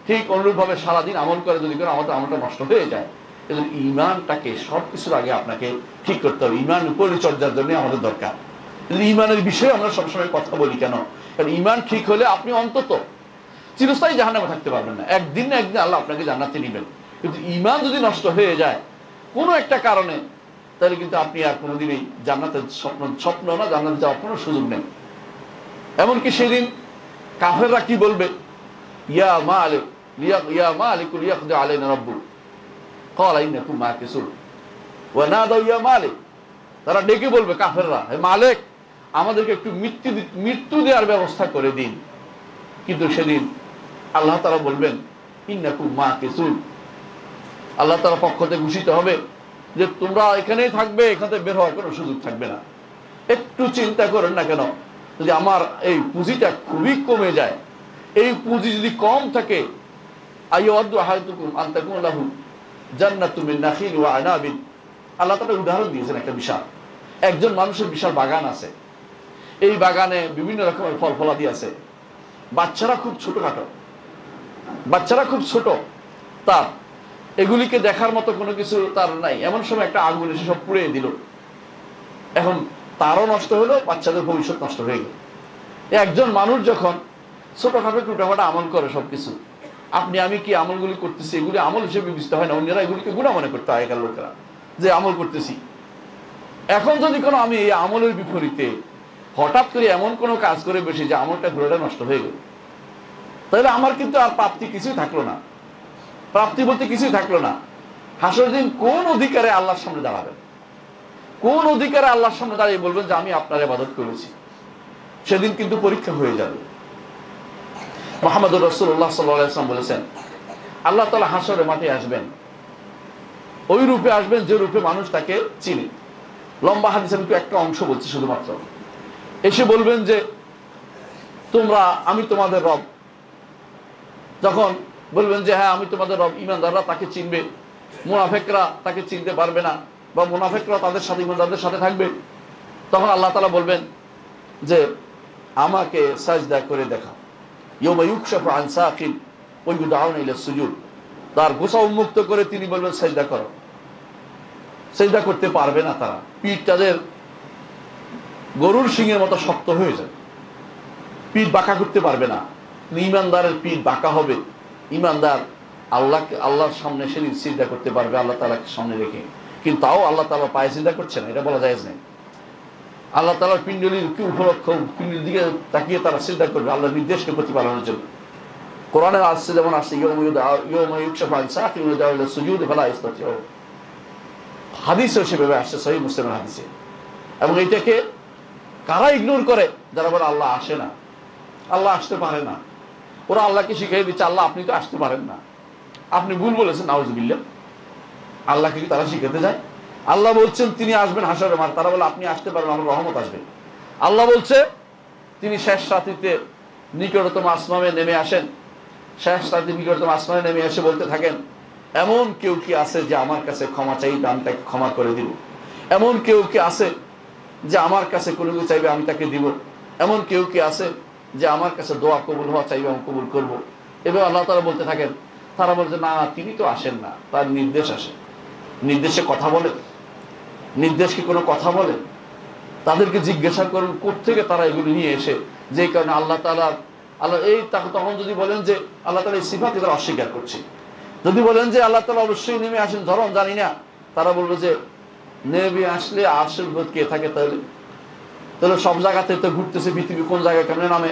ঠিক অনুরূপভাবে সারাদিন আমল করে যদি করে আমাদের আমলটা নষ্ট হয়ে যায়। এজন্য ইমানটাকে সবকিছুর আগে আপনাকে ঠিক করতে হবে। ইমান পরিচর্যার জন্য আমাদের দরকার। ইমানের বিষয়ে আমরা সবসময় কথা বলি কেন? কারণ ইমান ঠিক হলে আপনি অন্তত চিরস্থায়ী জাহান্নামে থাকতে পারবেন না। একদিন না একদিন আল্লাহ আপনাকে জান্নাতে নিবেন। কিন্তু ইমান যদি নষ্ট হয়ে যায় কোনো একটা কারণে, তাহলে কিন্তু আপনি আর কোনোদিনই জান্নাতের স্বপ্ন না, জান্নাতে যাওয়ার কোনো সুযোগ নেই। এমনকি সেদিন কাফেররা কি বলবে? ইয়া মালিক ইয়া মালিক লিয়াকদি আলাইনা রাব্বুক ক্বালা ইন্নাকুম মাকিসুন ওয়া নাদাউ ইয়া মালিক। তারা ডেকে বলবে কাফেররা, হে মালিক, আমাদেরকে একটু মৃত্যু দেওয়ার ব্যবস্থা করে দিন। কিন্তু সেদিন আল্লাহ তাআলা বলবেন ইন্নাকুম মাকিসুন। আল্লাহ তাআলার পক্ষ থেকে ঘোষিত হবে যে তোমরা এখানেই থাকবে, এখান থেকে বের হওয়ার কোনো সুযোগ থাকবে না। একটু চিন্তা করেন না কেন, যদি আমার এই পুঁজিটা খুবই কমে যায়, এই পুঁজি যদি কম থাকে, আইয়াওয়াদু আহাদুকুম আন তাকুনা লাহু জান্নাতুম মিন নাখিল ওয়া আনাবিন। আল্লাহ তাআলা উদাহরণ দিয়েছেন একটা বিশাল, একজন মানুষের বিশাল বাগান আছে, এই বাগানে বিভিন্ন রকমের ফল ফলাদি আছে, বাচ্চারা খুব ছোটখাটো, বাচ্চারা খুব ছোট, তার এগুলিকে দেখার মতো কোনো কিছু তার নাই। এমন সময় একটা আগুন এসে সব পুড়িয়ে দিল। এখন তারও নষ্ট হলো, বাচ্চাদের ভবিষ্যৎ নষ্ট হয়ে গেল। একজন মানুষ যখন ছোটখাটো টুটাফাটা আমল করে সবকিছু, আপনি আমি কি আমলগুলি করতেছি, এগুলি আমল হিসেবে বিবেচিত হয় না, অন্যরা এগুলিকে গুনাহ মনে করতে হয়, আগেকার লোকেরা যে আমল করতেছি। এখন যদি কোনো আমি এই আমলের বিপরীতে হঠাৎ করে এমন কোনো কাজ করে বসি যে আমলটা ঘোরাটা নষ্ট হয়ে গেল, তাহলে আমার কিন্তু আর প্রাপ্তি কিছুই থাকলো না, প্রাপ্তি বলতে কিছুই থাকলো না। হাসরের দিন কোন অধিকারে আল্লাহর সামনে দাঁড়াবেন? কোন অধিকারে আল্লাহর সামনে দাঁড়িয়ে বলবেন যে আমি আপনার ইবাদত করেছি? সেদিন কিন্তু পরীক্ষা হয়ে যাবে। মুহাম্মদুর রাসূলুল্লাহ সাল্লাল্লাহু আলাইহি ওয়াসাল্লাম বলেছেন, আল্লাহ তাআলা হাসরের মাঠে আসবেন, ওই রূপে আসবেন যে রূপে মানুষ তাকে চিনে। লম্বা হাদিসের কিন্তু একটা অংশ বলছি শুধুমাত্র। এসে বলবেন যে তোমরা, আমি তোমাদের রব। যখন বলবেন যে হ্যাঁ আমি তোমাদের রব, ঈমানদাররা তাকে চিনবে, মুনাফিকরা তাকে চিনতে পারবে না, বা মুনাফিকরা তাদের সাথে ঈমানদারদের সাথে থাকবে। তখন আল্লাহ তাআলা বলবেন যে আমাকে সাজদা করে দেখাও। ইয়াউমা ইউকশাফু আন সাকিন ওয়া ইউদআউনা ইলা সুজুদ। তার গোছা উন্মুক্ত করে তিনি বলবেন সাজদা করো। সাজদা করতে পারবে না তারা, পিঠ তাদের গরুর শিংয়ের মতো শক্ত হয়ে যাবে, পিঠ বাঁকা করতে পারবে না। ঈমানদারের পিঠ বাঁকা হবে। ঈমানদার আল্লাহর সামনে সেদিন সিজদা করতে পারবে, আল্লাহ তাআলাকে সামনে রেখে। কিন্তু তাও আল্লাহ তাআলা পায়ে সিজদা করছে না, এটা বলা জায়েজ নেই। আল্লাহ তাআলার পিণ্ডলির কি উপলক্ষ, পিণ্ডলির দিকে তাকিয়ে তারা সিজদা করবে আল্লাহর নির্দেশকে প্রতিপালনের জন্য। কোরআনে আসছে, যেমন আসছে ইয়াউমা ইউকশাফু আন সাকিন ওয়া ইউদআউ ইলা সুজুদ ফালা ইস্তাতিউ। হাদিসে সেভাবে আসছে, সহিহ মুসলিমের হাদিসে। এবং এটাকে কারা ইগনোর করে? যারা বলে আল্লাহ আসে না, আল্লাহ আসতে পারে না, ওরা আল্লাহকে শিখিয়ে দিচ্ছে, আল্লাহ আপনি তো আসতে পারেন না, আপনি ভুল বলেছেন, নাউজুবিল্লাহ। আল্লাহকে কি তারা শিখাতে যায়? আল্লাহ বলছেন তিনি আসবেন হাসরের মাঠ, তারা বলে আপনি আসতে পারবেন, আমার রহমত আসবে। আল্লাহ বলছে তিনি শেষ রাত্রিতে নিকটতম আসমানে নেমে আসেন, শেষ রাত্রি নিকটতম আসমানে নেমে এসে বলতে থাকেন, এমন কেউ কি আছে যে আমার কাছে ক্ষমা চাইবে, আমি তাকে ক্ষমা করে দিব? এমন কেউ কি আছে যে আমার কাছে কোনো কিছু চাইবে, আমি তাকে দিব? এমন কেউ কি আছে যে আমার কাছে দোয়া কবুল হওয়া চাইবে, আমি কবুল করবো? এবার আল্লাহ তাআলা বলতে থাকেন, তারা বলছে না, তিনি তো আসেন না, তার নির্দেশ আসে। নির্দেশে কথা বলেন? নির্দেশ কি কোনো কথা বলেন? তাদেরকে জিজ্ঞাসা করুন কোত্থেকে তারা এগুলো নিয়ে এসে, যে কারণে আল্লাহ এই তখন যদি বলেন যে আল্লাহ তাআলা এই সিফাত তারা অস্বীকার করছে, যদি বলেন যে আল্লাহ তাআলা অবশ্যই নেমে আসেন ধরন জানি না, তারা বলবে যে নেমে আসলে আরশের উপর কে থাকে? তাহলে সব জায়গাতে তো ঘুরতেছে, পৃথিবী কোন জায়গায় কেমনে নামে?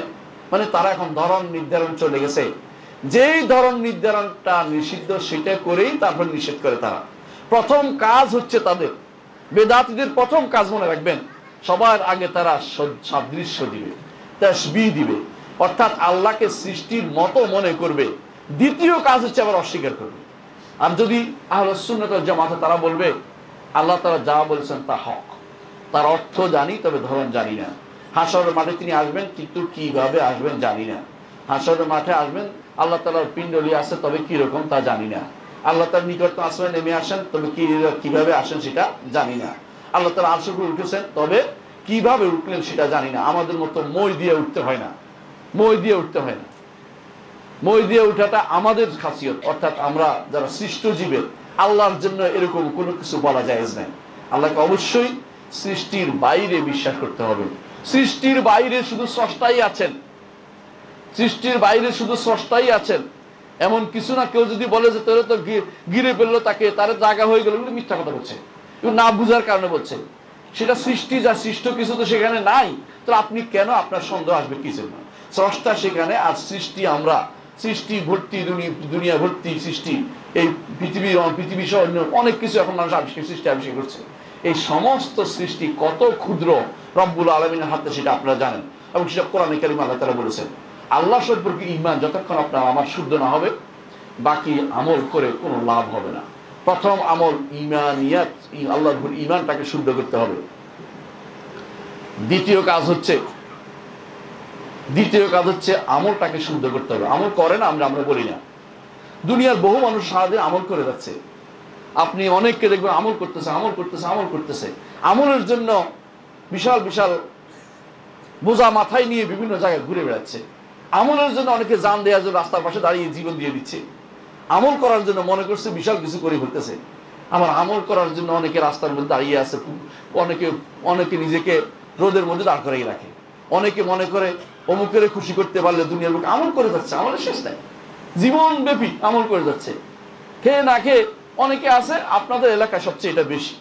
মানে তারা এখন ধরন নির্ধারণ চলে গেছে, যেই ধরন নির্ধারণটা নিষিদ্ধ সেটা করেই তারপর নিষেধ করে তারা। প্রথম কাজ হচ্ছে তাদের, বেদাতীদের প্রথম কাজ মনে রাখবেন, সবার আগে তারা সাদৃশ্য দিবে, তাসবিহ দিবে, অর্থাৎ আল্লাহকে সৃষ্টির মতো মনে করবে। দ্বিতীয় কাজ হচ্ছে আবার অস্বীকার করবে। আর যদি আহলুস সুন্নাত ওয়াল জামাত, তারা বলবে আল্লাহ তাআলা যা বলেছেন তা হক, তার অর্থ জানি তবে ধরন জানি না। হাসরের মাঠে তিনি আসবেন, কিন্তু কিভাবে আসবেন জানি না। হাসরের মাঠে আসবেন, আল্লাহ তাআলার পিণ্ডলি আছে, তবে কি রকম তা জানি না। আল্লাহ তাআলা নিকটতম আসমানে নেমে আসেন, তবে কিভাবে আসেন সেটা জানি না। আল্লাহ তাআলা আরশের উপরে উঠেছেন, তবে কিভাবে উঠলেন সেটা জানি না। আমাদের মতো মই দিয়ে উঠতে হয় না, মই দিয়ে উঠতে হয় না। মই দিয়ে উঠাটা আমাদের খাসিয়ত, অর্থাৎ আমরা যারা সৃষ্ট জীবের, আল্লাহর জন্য এরকম কোনো কিছু বলা জায়েজ নাই। আল্লাহকে অবশ্যই সৃষ্টির বাইরে বিশ্বাস করতে হবে। সৃষ্টির বাইরে শুধু স্রষ্টাই আছেন, সৃষ্টির বাইরে শুধু স্রষ্টাই আছেন, এমন কিছু না। কেউ যদি বলে যে তোরা তো গিরে ফেললো তাকে, তার জায়গা হয়ে গেল, মিথ্যা কথা বলছে, না বুঝার কারণে বলছে। সেটা সৃষ্টি, যা সৃষ্ট কিছু তো সেখানে নাই, তো আপনি কেন, আপনার সন্দেহ আসবে কিসের না? স্রষ্টা সেখানে, আর সৃষ্টি আমরা, সৃষ্টি ভর্তি, দুনিয়া ভর্তি সৃষ্টি। এই পৃথিবী সহ অন্য অনেক কিছু এখন মানুষ সৃষ্টি আবিষ্কার করছে। এই সমস্ত সৃষ্টি কত ক্ষুদ্র রব্বুল আলামিনের হাতে, সেটা আপনারা জানেন, এবং সেটা কোরআনে কারিমে আল্লাহ তাআলা বলেছেন। আল্লাহ সম্পর্কে ঈমান যতক্ষণ আপনার আমার শুদ্ধ না হবে, বাকি আমল করে কোনো লাভ হবে না। প্রথম আমল ঈমানিয়াত, আল্লাহর উপর ঈমানটাকে শুদ্ধ করতে হবে। দ্বিতীয় কাজ হচ্ছে আমলটাকে শুদ্ধ করতে হবে। আমল করে না, আমরা বলি না। দুনিয়ার বহু মানুষ সারাদিন আমল করে যাচ্ছে। আপনি অনেককে দেখবেন আমল করতেছে। আমলের জন্য বিশাল বিশাল বোঝা মাথায় নিয়ে বিভিন্ন জায়গায় ঘুরে বেড়াচ্ছে। আমলের জন্য অনেকে জান দেওয়ার জন্য রাস্তার পাশে দাঁড়িয়ে জীবন দিয়ে দিচ্ছে। আমল করার জন্য মনে করছে বিশাল কিছু করে ফেলতেছে। আবার আমল করার জন্য অনেকে রাস্তার মধ্যে দাঁড়িয়ে আছে, অনেকে নিজেকে রোদের মধ্যে দাঁড় করাই রাখে। অনেকে মনে করে অমুকের খুশি করতে পারলে দুনিয়ার লোক আমল করে যাচ্ছে, আমলের শেষ নাই, জীবন ব্যাপী আমল করে যাচ্ছে। খেয়ে না খেয়ে অনেকে আছে, আপনাদের এলাকায় সবচেয়ে এটা বেশি,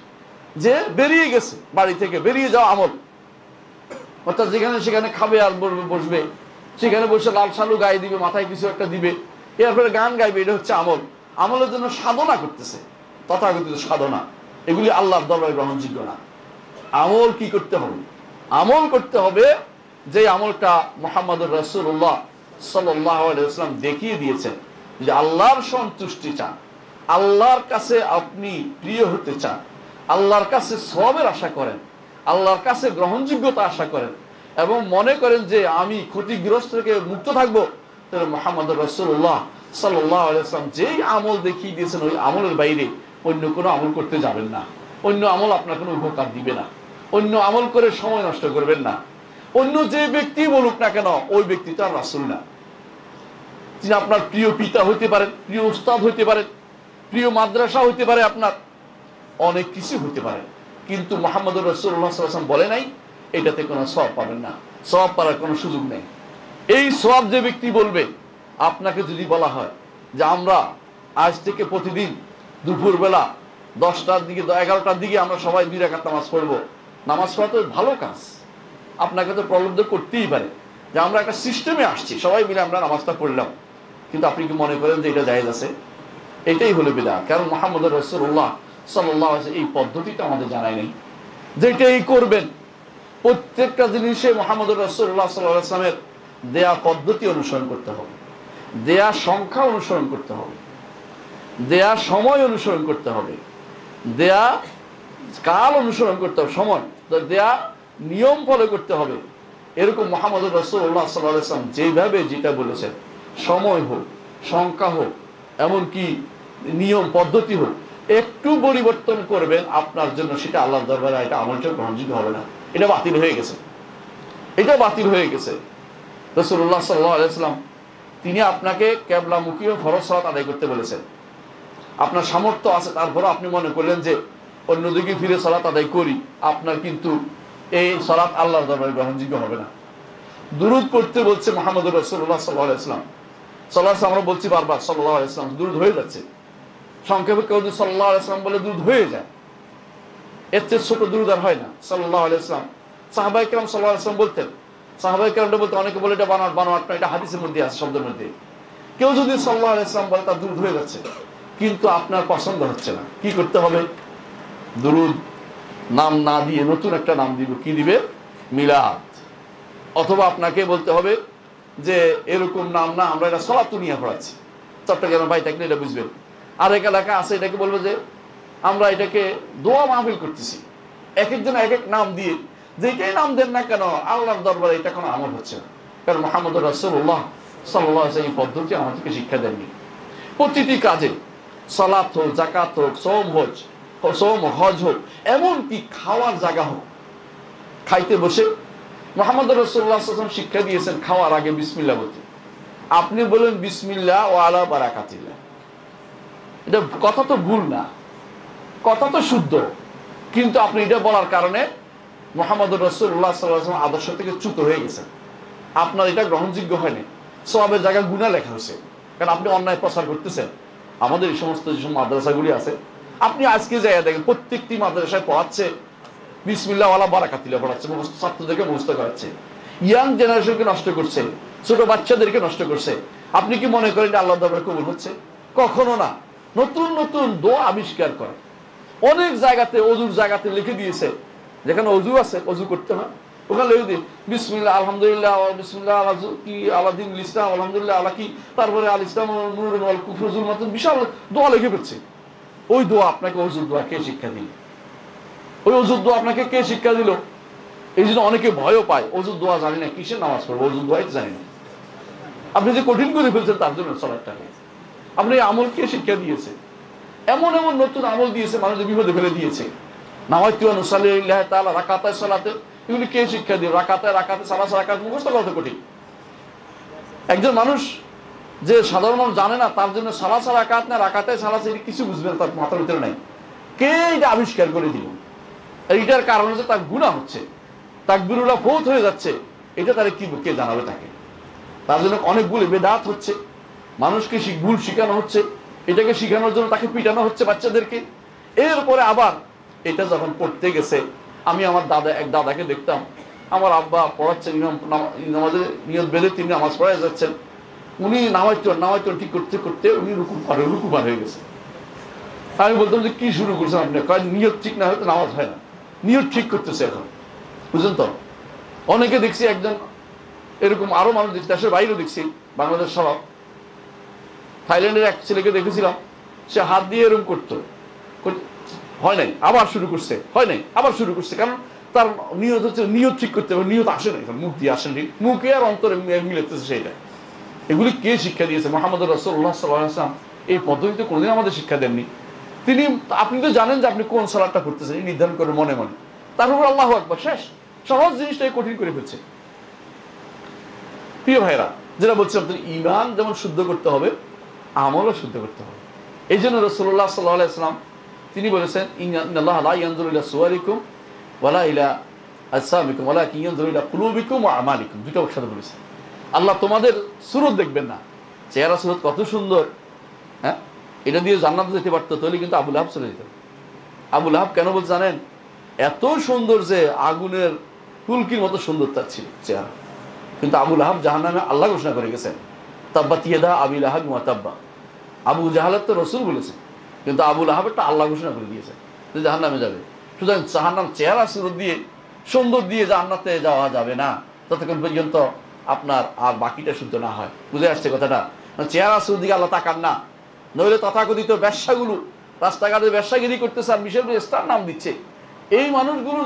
যে বেরিয়ে গেছে বাড়ি থেকে, বেরিয়ে যাওয়া আমল। অর্থাৎ যেখানে সেখানে খাবে আর বসবে, সেখানে বসে লাল সালু গায়ে দিবে, মাথায় কিছু একটা দিবে, এরপরে গান গাইবে। এটা হচ্ছে আমল। আমলের জন্য সাধনা করতেছে, তথাকথিত সাধনা। এগুলি আল্লাহর দরবারে গ্রহণযোগ্য না। আমল কি করতে হবে? আমল করতে হবে যে আমলটা মুহাম্মদুর রাসূলুল্লাহ সাল্লাল্লাহু আলাইহি ওয়াসাল্লাম দেখিয়ে দিয়েছেন। যে আল্লাহর সন্তুষ্টি চান, আল্লাহর কাছে আপনি প্রিয় হতে চান, আল্লাহর কাছে সওয়াবের আশা করেন, আল্লাহর কাছে গ্রহণযোগ্যতা আশা করেন, এবং মনে করেন যে আমি ক্ষতিগ্রস্ত থেকে মুক্ত থাকবো, তাহলে মুহাম্মদুর রাসূলুল্লাহ সাল্লাল্লাহু আলাইহি ওয়াসাল্লাম যেই আমল দেখিয়ে দিয়েছেন, ওই আমলের বাইরে অন্য কোনো আমল করতে যাবেন না। অন্য আমল আপনার কোনো উপকার দিবে না। অন্য আমল করে সময় নষ্ট করবেন না। অন্য যে ব্যক্তি বলুক না কেন, ওই ব্যক্তি তো আর রাসূল না। তিনি আপনার প্রিয় পিতা হইতে পারেন, প্রিয় উস্তাদ হইতে পারেন, প্রিয় মাদ্রাসা হইতে পারে, আপনার অনেক কিছু হইতে পারে, কিন্তু মুহাম্মদুর রাসূলুল্লাহ সাল্লাল্লাহু আলাইহি ওয়াসাল্লাম বলে নাই, এটাতে কোনো সওয়াব পাবেন না। সওয়াব পাওয়ার কোনো সুযোগ নেই। এই সওয়াব যে ব্যক্তি বলবে, আপনাকে যদি বলা হয় যে আমরা আজ থেকে প্রতিদিন দুপুরবেলা 10টার দিকে 11টার দিকে আমরা সবাই 2 রাকাত নামাজ পড়বো, নামাজ পড়া তো ভালো কাজ, আপনাকে তো প্রলুব্ধ করতেই পারে যে আমরা একটা সিস্টেমে আসছি, সবাই মিলে আমরা নামাজটা পড়লাম। কিন্তু আপনি কি মনে করেন যে এটা জায়েজ আছে? এটাই হলো বিদআত। কারণ মুহাম্মদুর রাসূলুল্লাহ সাল্লাল্লাহু আলাইহি ওয়াসাল্লাম এই পদ্ধতিটা আমাদের জানাই নেই। যেটাই করবেন প্রত্যেকটা জিনিসে মুহাম্মদুর রাসূলুল্লাহ সাল্লাল্লাহু আলাইহি ওয়াসাল্লামের দেয়া পদ্ধতি অনুসরণ করতে হবে। দেয়া সংখ্যা অনুসরণ করতে হবে, দেয়া সময় অনুসরণ করতে হবে, দেয়া কাল অনুসরণ করতে হবে, সময় দেয়া নিয়ম ফলো করতে হবে। এরকম মুহাম্মদুর রাসূলুল্লাহ সাল্লাল্লাহু আলাইহি ওয়াসাল্লাম যেভাবে যেটা বলেছেন, সময় হোক, সংখ্যা হোক, এমনকি নিয়ম পদ্ধতি হোক, একটু পরিবর্তন করবেন আপনার জন্য সেটা আল্লাহর দরবারে এটা আমলটা গ্রহণযোগ্য হবে না, এটা বাতিল হয়ে গেছে, এটা বাতিল হয়ে গেছে। রাসূলুল্লাহ সাল্লাল্লাহু আলাইহি ওয়াসাল্লাম তিনি আপনাকে কিবলামুখী ফরজ সালাত আদায় করতে বলেছেন। আপনার সামর্থ্য আছে, তারপরও আপনি মনে করলেন যে অন্যদিকে ফিরে সালাত আদায় করি, আপনার কিন্তু এই সালাত আল্লাহর দরবারে গ্রহণযোগ্য হবে না। দুরূদ পড়তে বলছে মুহাম্মদুর রাসূলুল্লাহ সাল্লাল্লাহু আলাইহি ওয়াসাল্লাম। সাল্লাল্লাহু আমরা বলছি বারবার সাল্লাল্লাহু আলাইহি ওয়াসাল্লাম, দুরূদ হয়ে যাচ্ছে। সংক্ষেপে কেউ যদি সাল্লাল্লাহু আলাইহি ওয়াসাল্লাম বলে দুরূদ হয়ে যায়, এর চেয়ে ছোট দুরূদ আর হয় না। সাল্লাল্লাহু আলাইহি ওয়াসাল্লাম সাহাবায়ে কেরাম সাল্লাল্লাহু আলাইহি ওয়াসাল্লাম বলতেন, সাহাবায়ে কেরামটা বলতে অনেকে বলে এটা বানোয়াট না, এটা হাদিসের মধ্যে আছে, শব্দের মধ্যে। কেউ যদি সাল্লাল্লাহু আলাইহি ওয়াসাল্লাম বলে তার দুরূদ হয়ে যাচ্ছে, কিন্তু আপনার পছন্দ হচ্ছে না, কি করতে হবে? দুরূদ নাম না দিয়ে নতুন একটা নাম দিব, কি দিবে? মিলাদ। অথবা আপনাকে বলতে হবে যে এরকম নাম না, আমরা এটা সলাতুনিয়া পড়াচ্ছি। চট্টগ্রামের ভাই থাকলে এটা বুঝবেন। আরেক এলাকা আছে এটাকে বলবো যে আমরা এটাকে দোয়া মাহফিল করতেছি। এক একজন এক এক নাম দিয়ে, যেটাই নাম দেন না কেন আল্লাহর দরবারে এটা কোনো আমল হচ্ছে না। কারণ মুহাম্মদুর রাসূলুল্লাহ সাল্লাল্লাহু আলাইহি ওয়াসাল্লাম এই পদ্ধতি আমাদেরকে শিক্ষা দেননি। প্রতিটি কাজে, সালাত হোক, যাকাত হোক, সোম হজ হোক, এমনকি খাওয়ার জায়গা হোক, খাইতে বসে মুহাম্মদুর রাসূলুল্লাহ সাল্লাল্লাহু আলাইহি ওয়াসাল্লাম শিক্ষা দিয়েছেন খাওয়ার আগে বিসমিল্লাহ বলতে। আপনি বলেন বিসমিল্লাহ ওয়া আলা বারাকাতিল্লাহ, এটা কথা তো ভুল না, কথা তো শুদ্ধ, কিন্তু আপনি এটা বলার কারণে মুহাম্মদুর রাসূলুল্লাহ সাল্লাল্লাহু আলাইহি ওয়াসাল্লাম আদর্শ থেকে চ্যুত হয়ে গেছেন। আপনার এটা গ্রহণযোগ্য হয়নি, সওয়াবের জায়গায় গুনাহ লেখা হয়েছে, কারণ আপনি অন্যায় প্রচার করতেছেন। আমাদের এই সমস্ত যেসব মাদ্রাসাগুলি আছে, আপনি আজকে যাইয়া দেখেন প্রত্যেকটি মাদ্রাসায় পড়াচ্ছে বিসমিল্লাহ ওয়ালা বারাকাতিল্লাহ পড়াচ্ছে, ছাত্রদেরকে মুখস্থ করাচ্ছে, ইয়াং জেনারেশনকে নষ্ট করছে, ছোট বাচ্চাদেরকে নষ্ট করছে। আপনি কি মনে করেন যে আল্লাহর দরবারে কবুল হচ্ছে? কখনো না। নতুন নতুন দোয়া আবিষ্কার করে অনেক জায়গাতে, অজুর জায়গাতে লিখে দিয়েছে, যেখানে অজু আছে অজু করতে হয় ওখানে লিখে দিই বিসমিল্লাহ আলহামদুলিল্লাহ বিসমিল্লাহ কি আলাদিন ইসলাম আলহামদুলিল্লাহ আলা কি, তারপরে আল ইসলাম নূরুন ওয়াল কুফরু যুলমাতুন, বিশাল দোয়া লিখে ফেলছে। ওই দোয়া আপনাকে অজুর দোয়া কে শিক্ষা দিল? ওই অজুর দোয়া আপনাকে কে শিক্ষা দিল? এই জন্য অনেকে ভয়ও পায়, অজুর দোয়া জানি না, কিসের নামাজ পড়বো, অজুর দোয়াই জানি না। আপনি যে কঠিন করে ফেলছেন তার জন্য সালাতটাকে, আপনি আমল কে শিক্ষা দিয়েছে? এমন এমন নতুন আমল দিয়েছে, মানুষের বিপদে ফেলে দিয়েছে। নাওয়াইতু আন উসাল্লি লিল্লাহি তাআলা রাকাতায় সালাতে, এগুলি কে শিক্ষা দিল? রাকাতায় সালাস রাকাত মুখস্থ করা তো কঠিন। একজন মানুষ যে সাধারণ মানুষ জানে না, তার জন্য সালাস রাকাত না রাকাতায় সালাস, এটি কিছু বুঝবেন তার মাথার ভিতরে নাই। কে এটা আবিষ্কার করে দিল? এইটার কারণে যে তার গুনাহ হচ্ছে, তাকবীরুল্লাহ ফৌত হয়ে যাচ্ছে, এটা তারে কি কে জানাবে তাকে? তার জন্য অনেকগুলো বেদাত হচ্ছে, মানুষকে ভুল শিখানো হচ্ছে, এটাকে শিখানোর জন্য তাকে পিটানো হচ্ছে বাচ্চাদেরকে। এরপরে আবার এটা যখন পড়তে গেছে, আমি আমার এক দাদাকে দেখতাম, আমার আব্বা পড়াচ্ছেন, নামাজের নিয়ত বেঁধে তিনি নামাজ পড়ায় যাচ্ছেন, উনি নামাইতো ঠিক করতে করতে উনি রুকু পার হয়ে গেছে। আমি বলতাম যে কি শুরু করছেন আপনি? নিয়ত ঠিক না হয়তো নামাজ হয় না, নিয়ত ঠিক করতেছে এখন, বুঝলেন তো? অনেকে দেখছি, একজন এরকম আরো মানুষ দেখছি, দেশের বাইরেও দেখছি, বাংলাদেশ সহ থাইল্যান্ডের এক ছেলেকে দেখেছিলাম, সে হাত দিয়ে এরকম করতো, হয় নাই, আবার শুরু করছে, হয় নাই, আবার শুরু করছে। কারণ তার নিয়ত হচ্ছে নিয়ত ঠিক করতে হবে, নিয়ত আসে না, মুখ দিয়ে আসেন, মুখে আর অন্তরে মিলেতেছে সেটা। এগুলি কে শিক্ষা দিয়েছে? মুহাম্মদুর রাসূলুল্লাহ সাল্লাল্লাহু আলাইহি ওয়াসাল্লাম এই পদ্ধতিতে কোনোদিন আমাদের শিক্ষা দেননি। তিনি, আপনি তো জানেন যে আপনি কোন সালাতটা করতেছেন, এই নির্ধারণ করে মনে মনে, তার উপর আল্লাহু আকবার, শেষ। সহজ জিনিসটাই কঠিন করে ফেলছে। প্রিয় ভাইরা, যেটা বলছিলাম, ঈমান যেমন শুদ্ধ করতে হবে, আমলও শুদ্ধ করতে হবে। এই জন্য রাসূলুল্লাহ সাল্লাল্লাহু আলাইহি ওয়াসাল্লাম তিনি বলেছেন, ইন্নাল্লাহা লা ইয়ানজুরু ইলা সুওয়ারিকুম ওয়ালা ইলা আজসামিকুম ওয়ালাকিন ইয়ানজুরু ইলা কুলুবিকুম ওয়া আমালিকুম। দুটো একসাথে বলেছেন। আল্লাহ তোমাদের সুরত দেখবেন না, চেহারা সুরত কত সুন্দর, হ্যাঁ, এটা দিয়ে জান্নাতে যেতে পারতো, তাহলে কিন্তু আবু লাহাব চলে যেত। আবু লাহাব কেন বলতে জানেন? এত সুন্দর যে আগুনের ফুলকির মতো সুন্দর তার ছিল চেহারা। কিন্তু আবু লাহাব জাহান্নামে আল্লাহ ঘোষণা করে গেছেন, তাব্বাত ইয়াদা আবি লাহাব ওয়া তাব্বা। আবু জাহালের তো রাসূল বলেছেন, কিন্তু আবু লাহাবেরটা আল্লাহ ঘোষণা করে দিয়েছেন যে জাহান্নামে যাবে। সুতরাং জাহান্নাম চেহারা সুরত দিয়ে, সুন্দর দিয়ে জান্নাতে যাওয়া যাবে না, ততক্ষণ পর্যন্ত আপনার আর বাকিটা শুদ্ধ না হয়। বুঝে আসছে কথাটা? চেহারা আছে ওদিকে আল্লাহ তাকান না। নইলে তথাকথিত ব্যবসাগুলো রাস্তাঘাটে ব্যবসাগিরি করতেছে আর মিশেল স্টার নাম দিচ্ছে। এই মানুষগুলো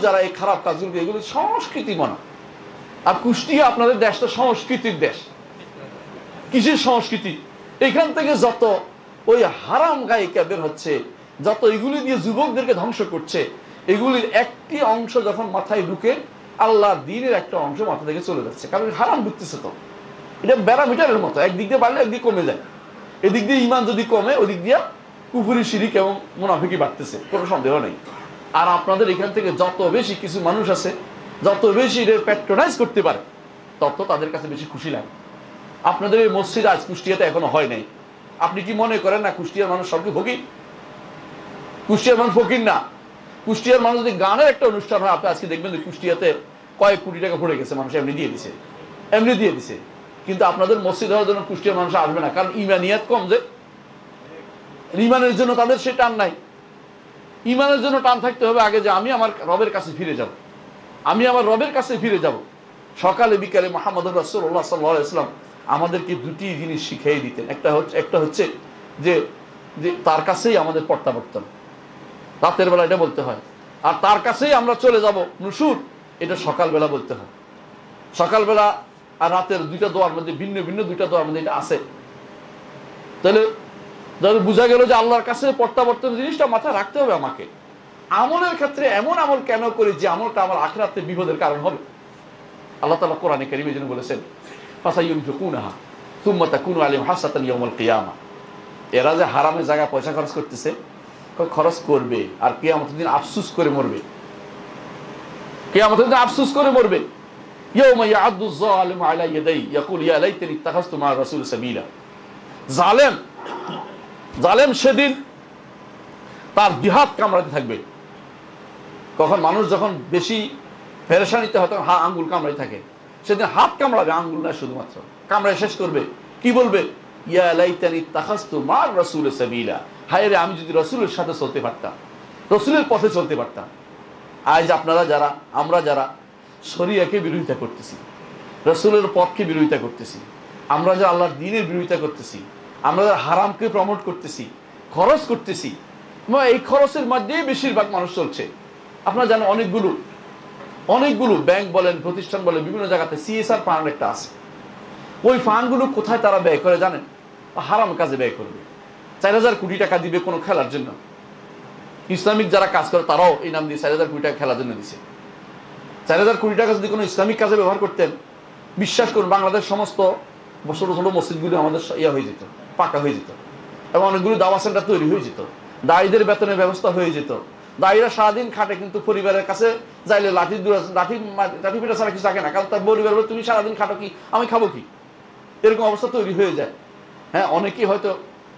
যারা এই খারাপ কাজগুলো, এগুলো সংস্কৃতি মনা। আর কুষ্টিয়া আপনাদের দেশ তো সংস্কৃতির দেশ। কিসের সংস্কৃতি? এখান থেকে যত ওই হারাম গায়িকা বের হচ্ছে, যত এগুলি দিয়ে যুবকদেরকে ধ্বংস করছে, এগুলির একটি অংশ যখন মাথায় ঢুকে, আল্লাহর দ্বীনের একটা অংশ মাথা থেকে চলে যাচ্ছে। কারণ হারাম ঢুকতেছে তো। এটা ব্যারামিটারের মতো, একদিক দিয়ে বাড়লে একদিক কমে যায়। এদিক দিয়ে ইমান যদি কমে, ওদিক দিয়ে কুফরি, শিরিক এবং মুনাফিকি বাড়তেছে, কোনো সন্দেহ নেই। আর আপনাদের এখান থেকে যত বেশি কিছু মানুষ আছে, যত বেশি এটা প্যাট্রোনাইজ করতে পারে, তত তাদের কাছে বেশি খুশি লাগে। আপনাদের এই মসজিদ আজ কুষ্টিয়াতে এখনো হয় নাই। আপনি কি মনে করেন না কুষ্টিয়ার মানুষ সবকে ফকির? কুষ্টিয়ার মানুষ ফকির না। কুষ্টিয়ার মানুষ যদি গানের একটা অনুষ্ঠান হয়, আপনি আজকে দেখবেন যে কুষ্টিয়াতে কয়েক কোটি টাকা পড়ে গেছে, মানুষ এমনি দিয়ে দিছে। কিন্তু আপনাদের মসজিদ হওয়ার জন্য কুষ্টিয়ার মানুষ আসবে না, কারণ ইমানিয়াত কম। যে ইমানের জন্য তাদের সে টান নাই। ইমানের জন্য টান থাকতে হবে আগে, যে আমি আমার রবের কাছে ফিরে যাব। সকালে বিকালে মুহাম্মদুর রাসূলুল্লাহ সাল্লাল্লাহু আলাইহি ওয়াসাল্লাম আমাদেরকে দুটি জিনিস শিখিয়ে দিতেন। একটা হচ্ছে যে তার কাছেই আমাদের প্রত্যাবর্তন, রাতের বেলা এটা বলতে হয়। আর তার কাছেই আমরা চলে যাব নুশুর, এটা সকালবেলা বলতে হয়। সকালবেলা আর রাতের দুইটা দোয়ার মধ্যে ভিন্ন ভিন্ন দুইটা দোয়ার মধ্যে এটা আছে। তাহলে বোঝা গেল যে আল্লাহর কাছে প্রত্যাবর্তন জিনিসটা মাথায় রাখতে হবে আমাকে। আমলের ক্ষেত্রে এমন আমল কেন করি যে আমলটা আমার আখিরাতে বিপদের কারণ হবে? আল্লাহ তাআলা কোরআনে কারীমে যেন বলেছেন, ফাসায়ুনফিকুনাহা সুম্মা তাকুনু আলাইহিম হাসাতান ইয়াউমাল কিয়ামা। এরা যে হারামে জায়গা পয়সা খরচ করতেছে, খরচ করবে আর কিয়ামতের দিন আফসোস করে মরবে। কিয়ামতের দিন আফসোস করে মরবে। ইয়াউমা ইয়া'আদ্দু যালিমু আলা ইয়াদাই ইয়াকুল ইয়া লাইতানি ইত্তাখাযতু মা রাসূল সাবিলা। জালেম সেদিন তার জিহাদ কামড়াতে থাকবে। কখন মানুষ যখন বেশি পেরেশানিতে হয়, তখন আঙ্গুল কামড়াতে থাকে। সেদিন হাত কামড়াবে, আঙ্গুল না, শুধুমাত্র কামড়ায় শেষ করবে। কি বলবে? ইয়া লাইতানি ইত্তাখাযতু মা রাসূল সাবিলা। হায় রে, আমি যদি রাসূলের সাথে চলতে পারতাম, রাসূলের পথে চলতে পারতাম। আজ আমরা যারা শরিয়াকে বিরোধিতা করতেছি, রাসূলের পথকে বিরোধিতা করতেছি, আমরা যে আল্লাহর দ্বীনের বিরোধিতা করতেছি, আমরা হারামকে প্রমোট করতেছি, খরচ করতেছি, এই খরচের মধ্যেই বেশিরভাগ মানুষ চলছে। আপনারা জানেন অনেকগুলো ব্যাংক বলেন, প্রতিষ্ঠান বলেন, বিভিন্ন জায়গাতে CSR ফান্ড একটা আছে। ওই ফান্ডগুলো কোথায় তারা ব্যয় করে জানেন? হারাম কাজে ব্যয় করবে। 4000 কোটি টাকা দিবে কোনো খেলার জন্য। ইসলামিক যারা কাজ করে তারাও এই নাম দিয়ে 4000 কোটি টাকা খেলার জন্য দিছে। 4000 কোটি টাকা যদি কোনো ইসলামিক কাজে ব্যবহার করতেন, বিশ্বাস করুন বাংলাদেশ সমস্ত ছোট ছোট মসজিদগুলো আমাদের হয়ে যেত, পাকা হয়ে যেত, এবং অনেকগুলো দাওয়া সেন্টার তৈরি হয়ে যেত, দায়ীদের বেতনের ব্যবস্থা হয়ে যেত। দায়ীরা সারাদিন খাটে, কিন্তু পরিবারের কাছে যাইলে লাঠি পিঠা ছাড়া কিছু থাকে না। কারণ তার পরিবার বলে, তুমি সারাদিন খাটো কি, আমি খাবো কি, এরকম অবস্থা তৈরি হয়ে যায়। হ্যাঁ, অনেকেই হয়তো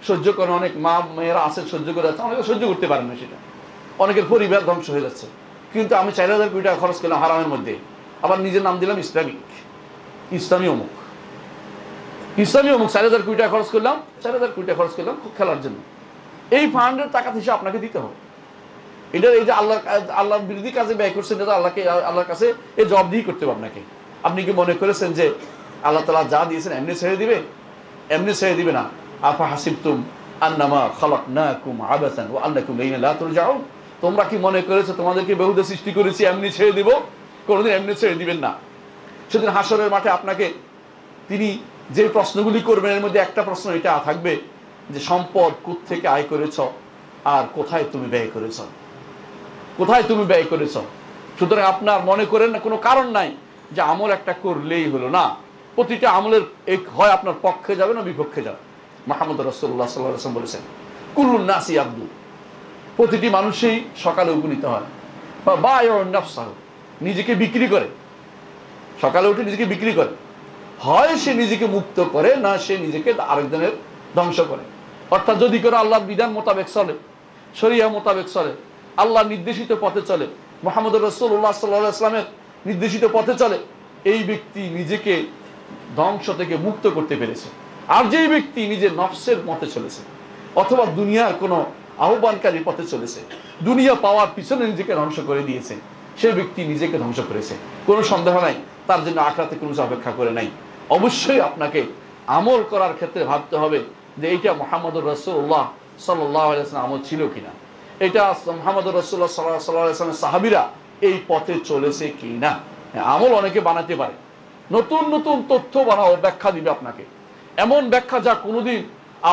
সহ্য করে, অনেক মা মেয়েরা আছে সহ্য করে যাচ্ছে, অনেকে সহ্য করতে পারে না সেটা, অনেকের পরিবার ধ্বংস হয়ে যাচ্ছে। কিন্তু আমি 4000 কোটি টাকা খরচ করলাম হারামের মধ্যে, আবার নিজের নাম দিলাম ইসলামী অমুক 4000 কোটি টাকা খরচ করলাম, 4000 কোটি টাকা খরচ করলাম খেলার জন্য। এই ফান্ডের টাকা হিসেবে আপনাকে দিতে হবে। এটা এই যে আল্লাহর বিরোধী কাজে ব্যয় করছেন, এটা আল্লাহর কাছে এই জবাবদিহি করতে হবে আপনাকে। আপনি কি মনে করেছেন যে আল্লাহ তাআলা যা দিয়েছেন এমনি ছেড়ে দিবে? এমনি ছেড়ে দিবে না। আফা হাসিবতুম আন্নামা খালাকনাকুম আবাসান ওয়া আন্নাকুম ইলাইনা লা তুরজাউন। তোমরা কি মনে করেছো তোমাদেরকে বেহুদা সৃষ্টি করেছি এমনি ছেড়ে দিব? কোনোদিন এমনি ছেড়ে দিবেন না। সেদিন হাসরের মাঠে আপনাকে তিনি যে প্রশ্নগুলি করবেন, এর মধ্যে একটা প্রশ্ন এটা থাকবে যে সম্পদ কোত্থেকে আয় করেছ আর কোথায় তুমি ব্যয় করেছ, সুতরাং আপনার মনে করেন না কোনো কারণ নাই যে আমল একটা করলেই হলো না। প্রতিটা আমলের হয় আপনার পক্ষে যাবে না বিপক্ষে যাবে। মুহাম্মদ রাসূলুল্লাহ সাল্লাল্লাহু আলাইহি ওয়াসাল্লাম বলেছেন, কুল্লুন নাসি আব্দু, প্রতিটি মানুষই সকালে উপনীত হয়, বা বায়ুন নাফসাহু, নিজেকে বিক্রি করে, সকালে উঠে নিজেকে বিক্রি করে। হয় সে নিজেকে মুক্ত করে, না সে নিজেকে আরেকজনের ধ্বংস করে। অর্থাৎ যদি করে আল্লাহর বিধান মোতাবেক চলে, শরিয়া মোতাবেক চলে, আল্লাহ নির্দেশিত পথে চলে, মুহাম্মদ রাসূলুল্লাহ সাল্লাল্লাহু আলাইহি ওয়াসাল্লামের নির্দেশিত পথে চলে, এই ব্যক্তি নিজেকে ধ্বংস থেকে মুক্ত করতে পেরেছে। আর যেই ব্যক্তি নিজের নফসের মতে চলেছে, অথবা দুনিয়ার কোনো আহ্বানকারী পথে চলেছে, দুনিয়া পাওয়ার পিছনে নিজেকে ধ্বংস করে দিয়েছে, সে ব্যক্তি নিজেকে ধ্বংস করেছে। কোনো সন্দেহ নাই, তার জন্য আখিরাতে কোনো অপেক্ষা করে নাই। অবশ্যই আপনাকে আমল করার ক্ষেত্রে ভাবতে হবে যে এইটা মুহাম্মদুর রাসূলুল্লাহ সাল্লাল্লাহু আলাইহি ওয়াসাল্লাম আমল ছিল কিনা, এটা মুহাম্মদুর রাসূলুল্লাহ সাল্লাল্লাহু আলাইহি ওয়াসাল্লামের সাহাবীরা এই পথে চলেছে কিনা। আমল অনেকে বানাতে পারে, নতুন নতুন তথ্য বানাও, ব্যাখ্যা দিবে আপনাকে, এমন ব্যাখ্যা যা কোনোদিন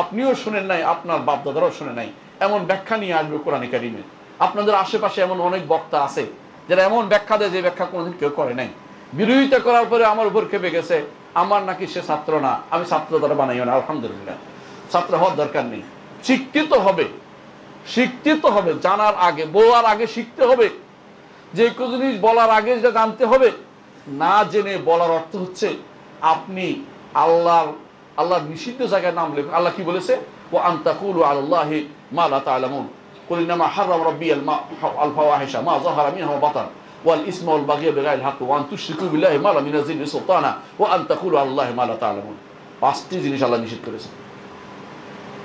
আপনিও শুনেন নাই, আপনার বাপদাদারাও শুনে নাই, এমন ব্যাখ্যা নিয়ে আসবে কোরআনে কারিমে। আপনাদের আশেপাশে এমন অনেক বক্তা আছে যারা এমন ব্যাখ্যা দেয় যে ব্যাখ্যা কোনোদিন কেউ করে নাই। বিরোধিতা করার পরে আমার উপর খেপে গেছে, আমার নাকি সে ছাত্র না, আমি ছাত্র দ্বারা বানাইও না। আলহামদুলিল্লাহ, ছাত্র হওয়ার দরকার নেই, শিক্ষিত হবে, শিক্ষিত হবে, জানার আগে, বলার আগে শিখতে হবে। যে কোনো জিনিস বলার আগে যেটা জানতে হবে, না জেনে বলার অর্থ হচ্ছে আপনি আল্লাহর নিষিদ্ধ জায়গায় নাম লেখ। আল্লাহ কি বলেছে? ও আনতাকুলু আলাল্লাহি মা লা তা'লামুন কুল ইন্নামা হাররাম রাব্বি আল ফাওয়াহিশা মা যাহারা মিনহা ওয়া বাতান ওয়াল ইসমা ওয়াল বাগিয়া বিগাইরিল হাক্ক ওয়া আন তুশরিকু বিল্লাহি মা লাম ইউনাজ্জিল বিহি সুলতানা ওয়া আন তাকুলু আলাল্লাহি মা লা তা'লামুন। পাঁচটি জিনিস আল্লাহ নিষেধ করেছেন,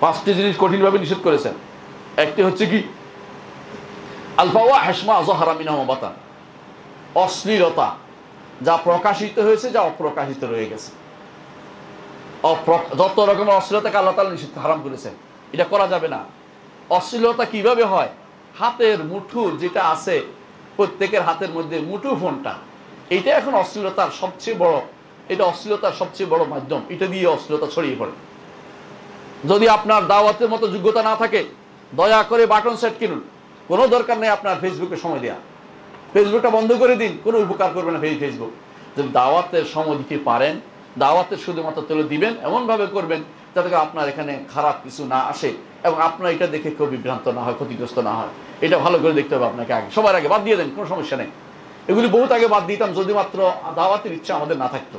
পাঁচটি জিনিস কঠিনভাবে নিষেধ করেছেন। একটি হচ্ছে কি? আল ফাওয়াহিশ মা যাহারা মিনহা ওয়া বাতান, অশ্লীলতা, যা প্রকাশিত হয়েছে, যা অপ্রকাশিত রয়ে গেছে। যত রকমের অশ্লীলতাকে আল্লাহ তাআলা নিষিদ্ধ, হারাম করেছেন, এটা করা যাবে না। অশ্লীলতা কিভাবে হয়? হাতের মুঠোর যেটা আছে, প্রত্যেকের হাতের মধ্যে মুঠো ফোনটা, এইটা এখন অশ্লীলতার সবচেয়ে বড়, এটা অশ্লীলতার সবচেয়ে বড় মাধ্যম, এটা দিয়ে অশ্লীলতা ছড়িয়ে পড়ে। যদি আপনার দাওয়াতের মতো যোগ্যতা না থাকে, দয়া করে বাটন সেট কিনুন, কোনো দরকার নেই আপনার ফেসবুকে সময় দেওয়া। ফেসবুকটা বন্ধ করে দিন, কোনো উপকার করবে না ফেসবুক। যদি দাওয়াতের সময় দিতে পারেন, দাওয়াতের শুধুমাত্র তুলে দিবেন, এমনভাবে করবেন যাতে আপনার এখানে খারাপ কিছু না আসে এবং আপনার এটা দেখে কেউ বিভ্রান্ত না হয়, ক্ষতিগ্রস্ত না হয়। এটা ভালো করে দেখতে হবে আপনাকে আগে, সবার আগে। বাদ দিয়ে দেন, কোনো সমস্যা নেই। এগুলি বহুত আগে বাদ দিতাম যদি মাত্র দাওয়াতের ইচ্ছা আমাদের না থাকতো,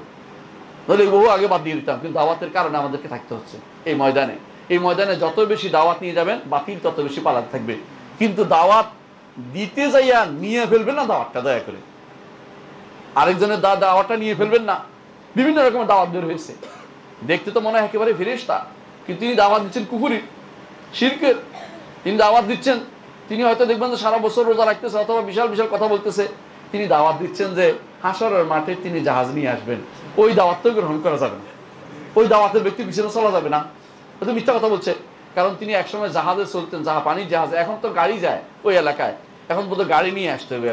নইলে বহু আগে বাদ দিয়ে দিতাম। কিন্তু দাওয়াতের কারণে আমাদেরকে থাকতে হচ্ছে এই ময়দানে। এই ময়দানে যত বেশি দাওয়াত নিয়ে যাবেন, বাতিল তত বেশি পালাতে থাকবে। কিন্তু দাওয়াত দিতে যাইয়া নিয়ে ফেলবেন না দাওয়াতটা, দয়া করে আরেকজনের দাওয়াতটা নিয়ে ফেলবেন না। বিভিন্ন রকমের দাওয়াত বের হয়েছে, দেখতে তো মনে হয় একেবারে ফেরেশতা, কিন্তু তিনি দাওয়াত দিচ্ছেন কুফরির, শিরকের। তিনি দাওয়াত দিচ্ছেন, তিনি হয়তো দেখবেন যে সারা বছর রোজা রাখতেছে অথবা বিশাল বিশাল কথা বলতেছে, তিনি দাওয়াত দিচ্ছেন যে হাসরের মাঠে তিনি জাহাজ নিয়ে আসবেন। ওই দাওয়াত তো গ্রহণ করা যাবে না, ওই দাওয়াতের ব্যক্তি পিছনে চলা যাবে না, হয়তো মিথ্যা কথা বলছে। কারণ তিনি একসময় জাহাজে চলতেন, পানির জাহাজে, এখন তো গাড়ি যায় ওই এলাকায়, এখন বোধহয় গাড়ি নিয়ে আসতে হবে।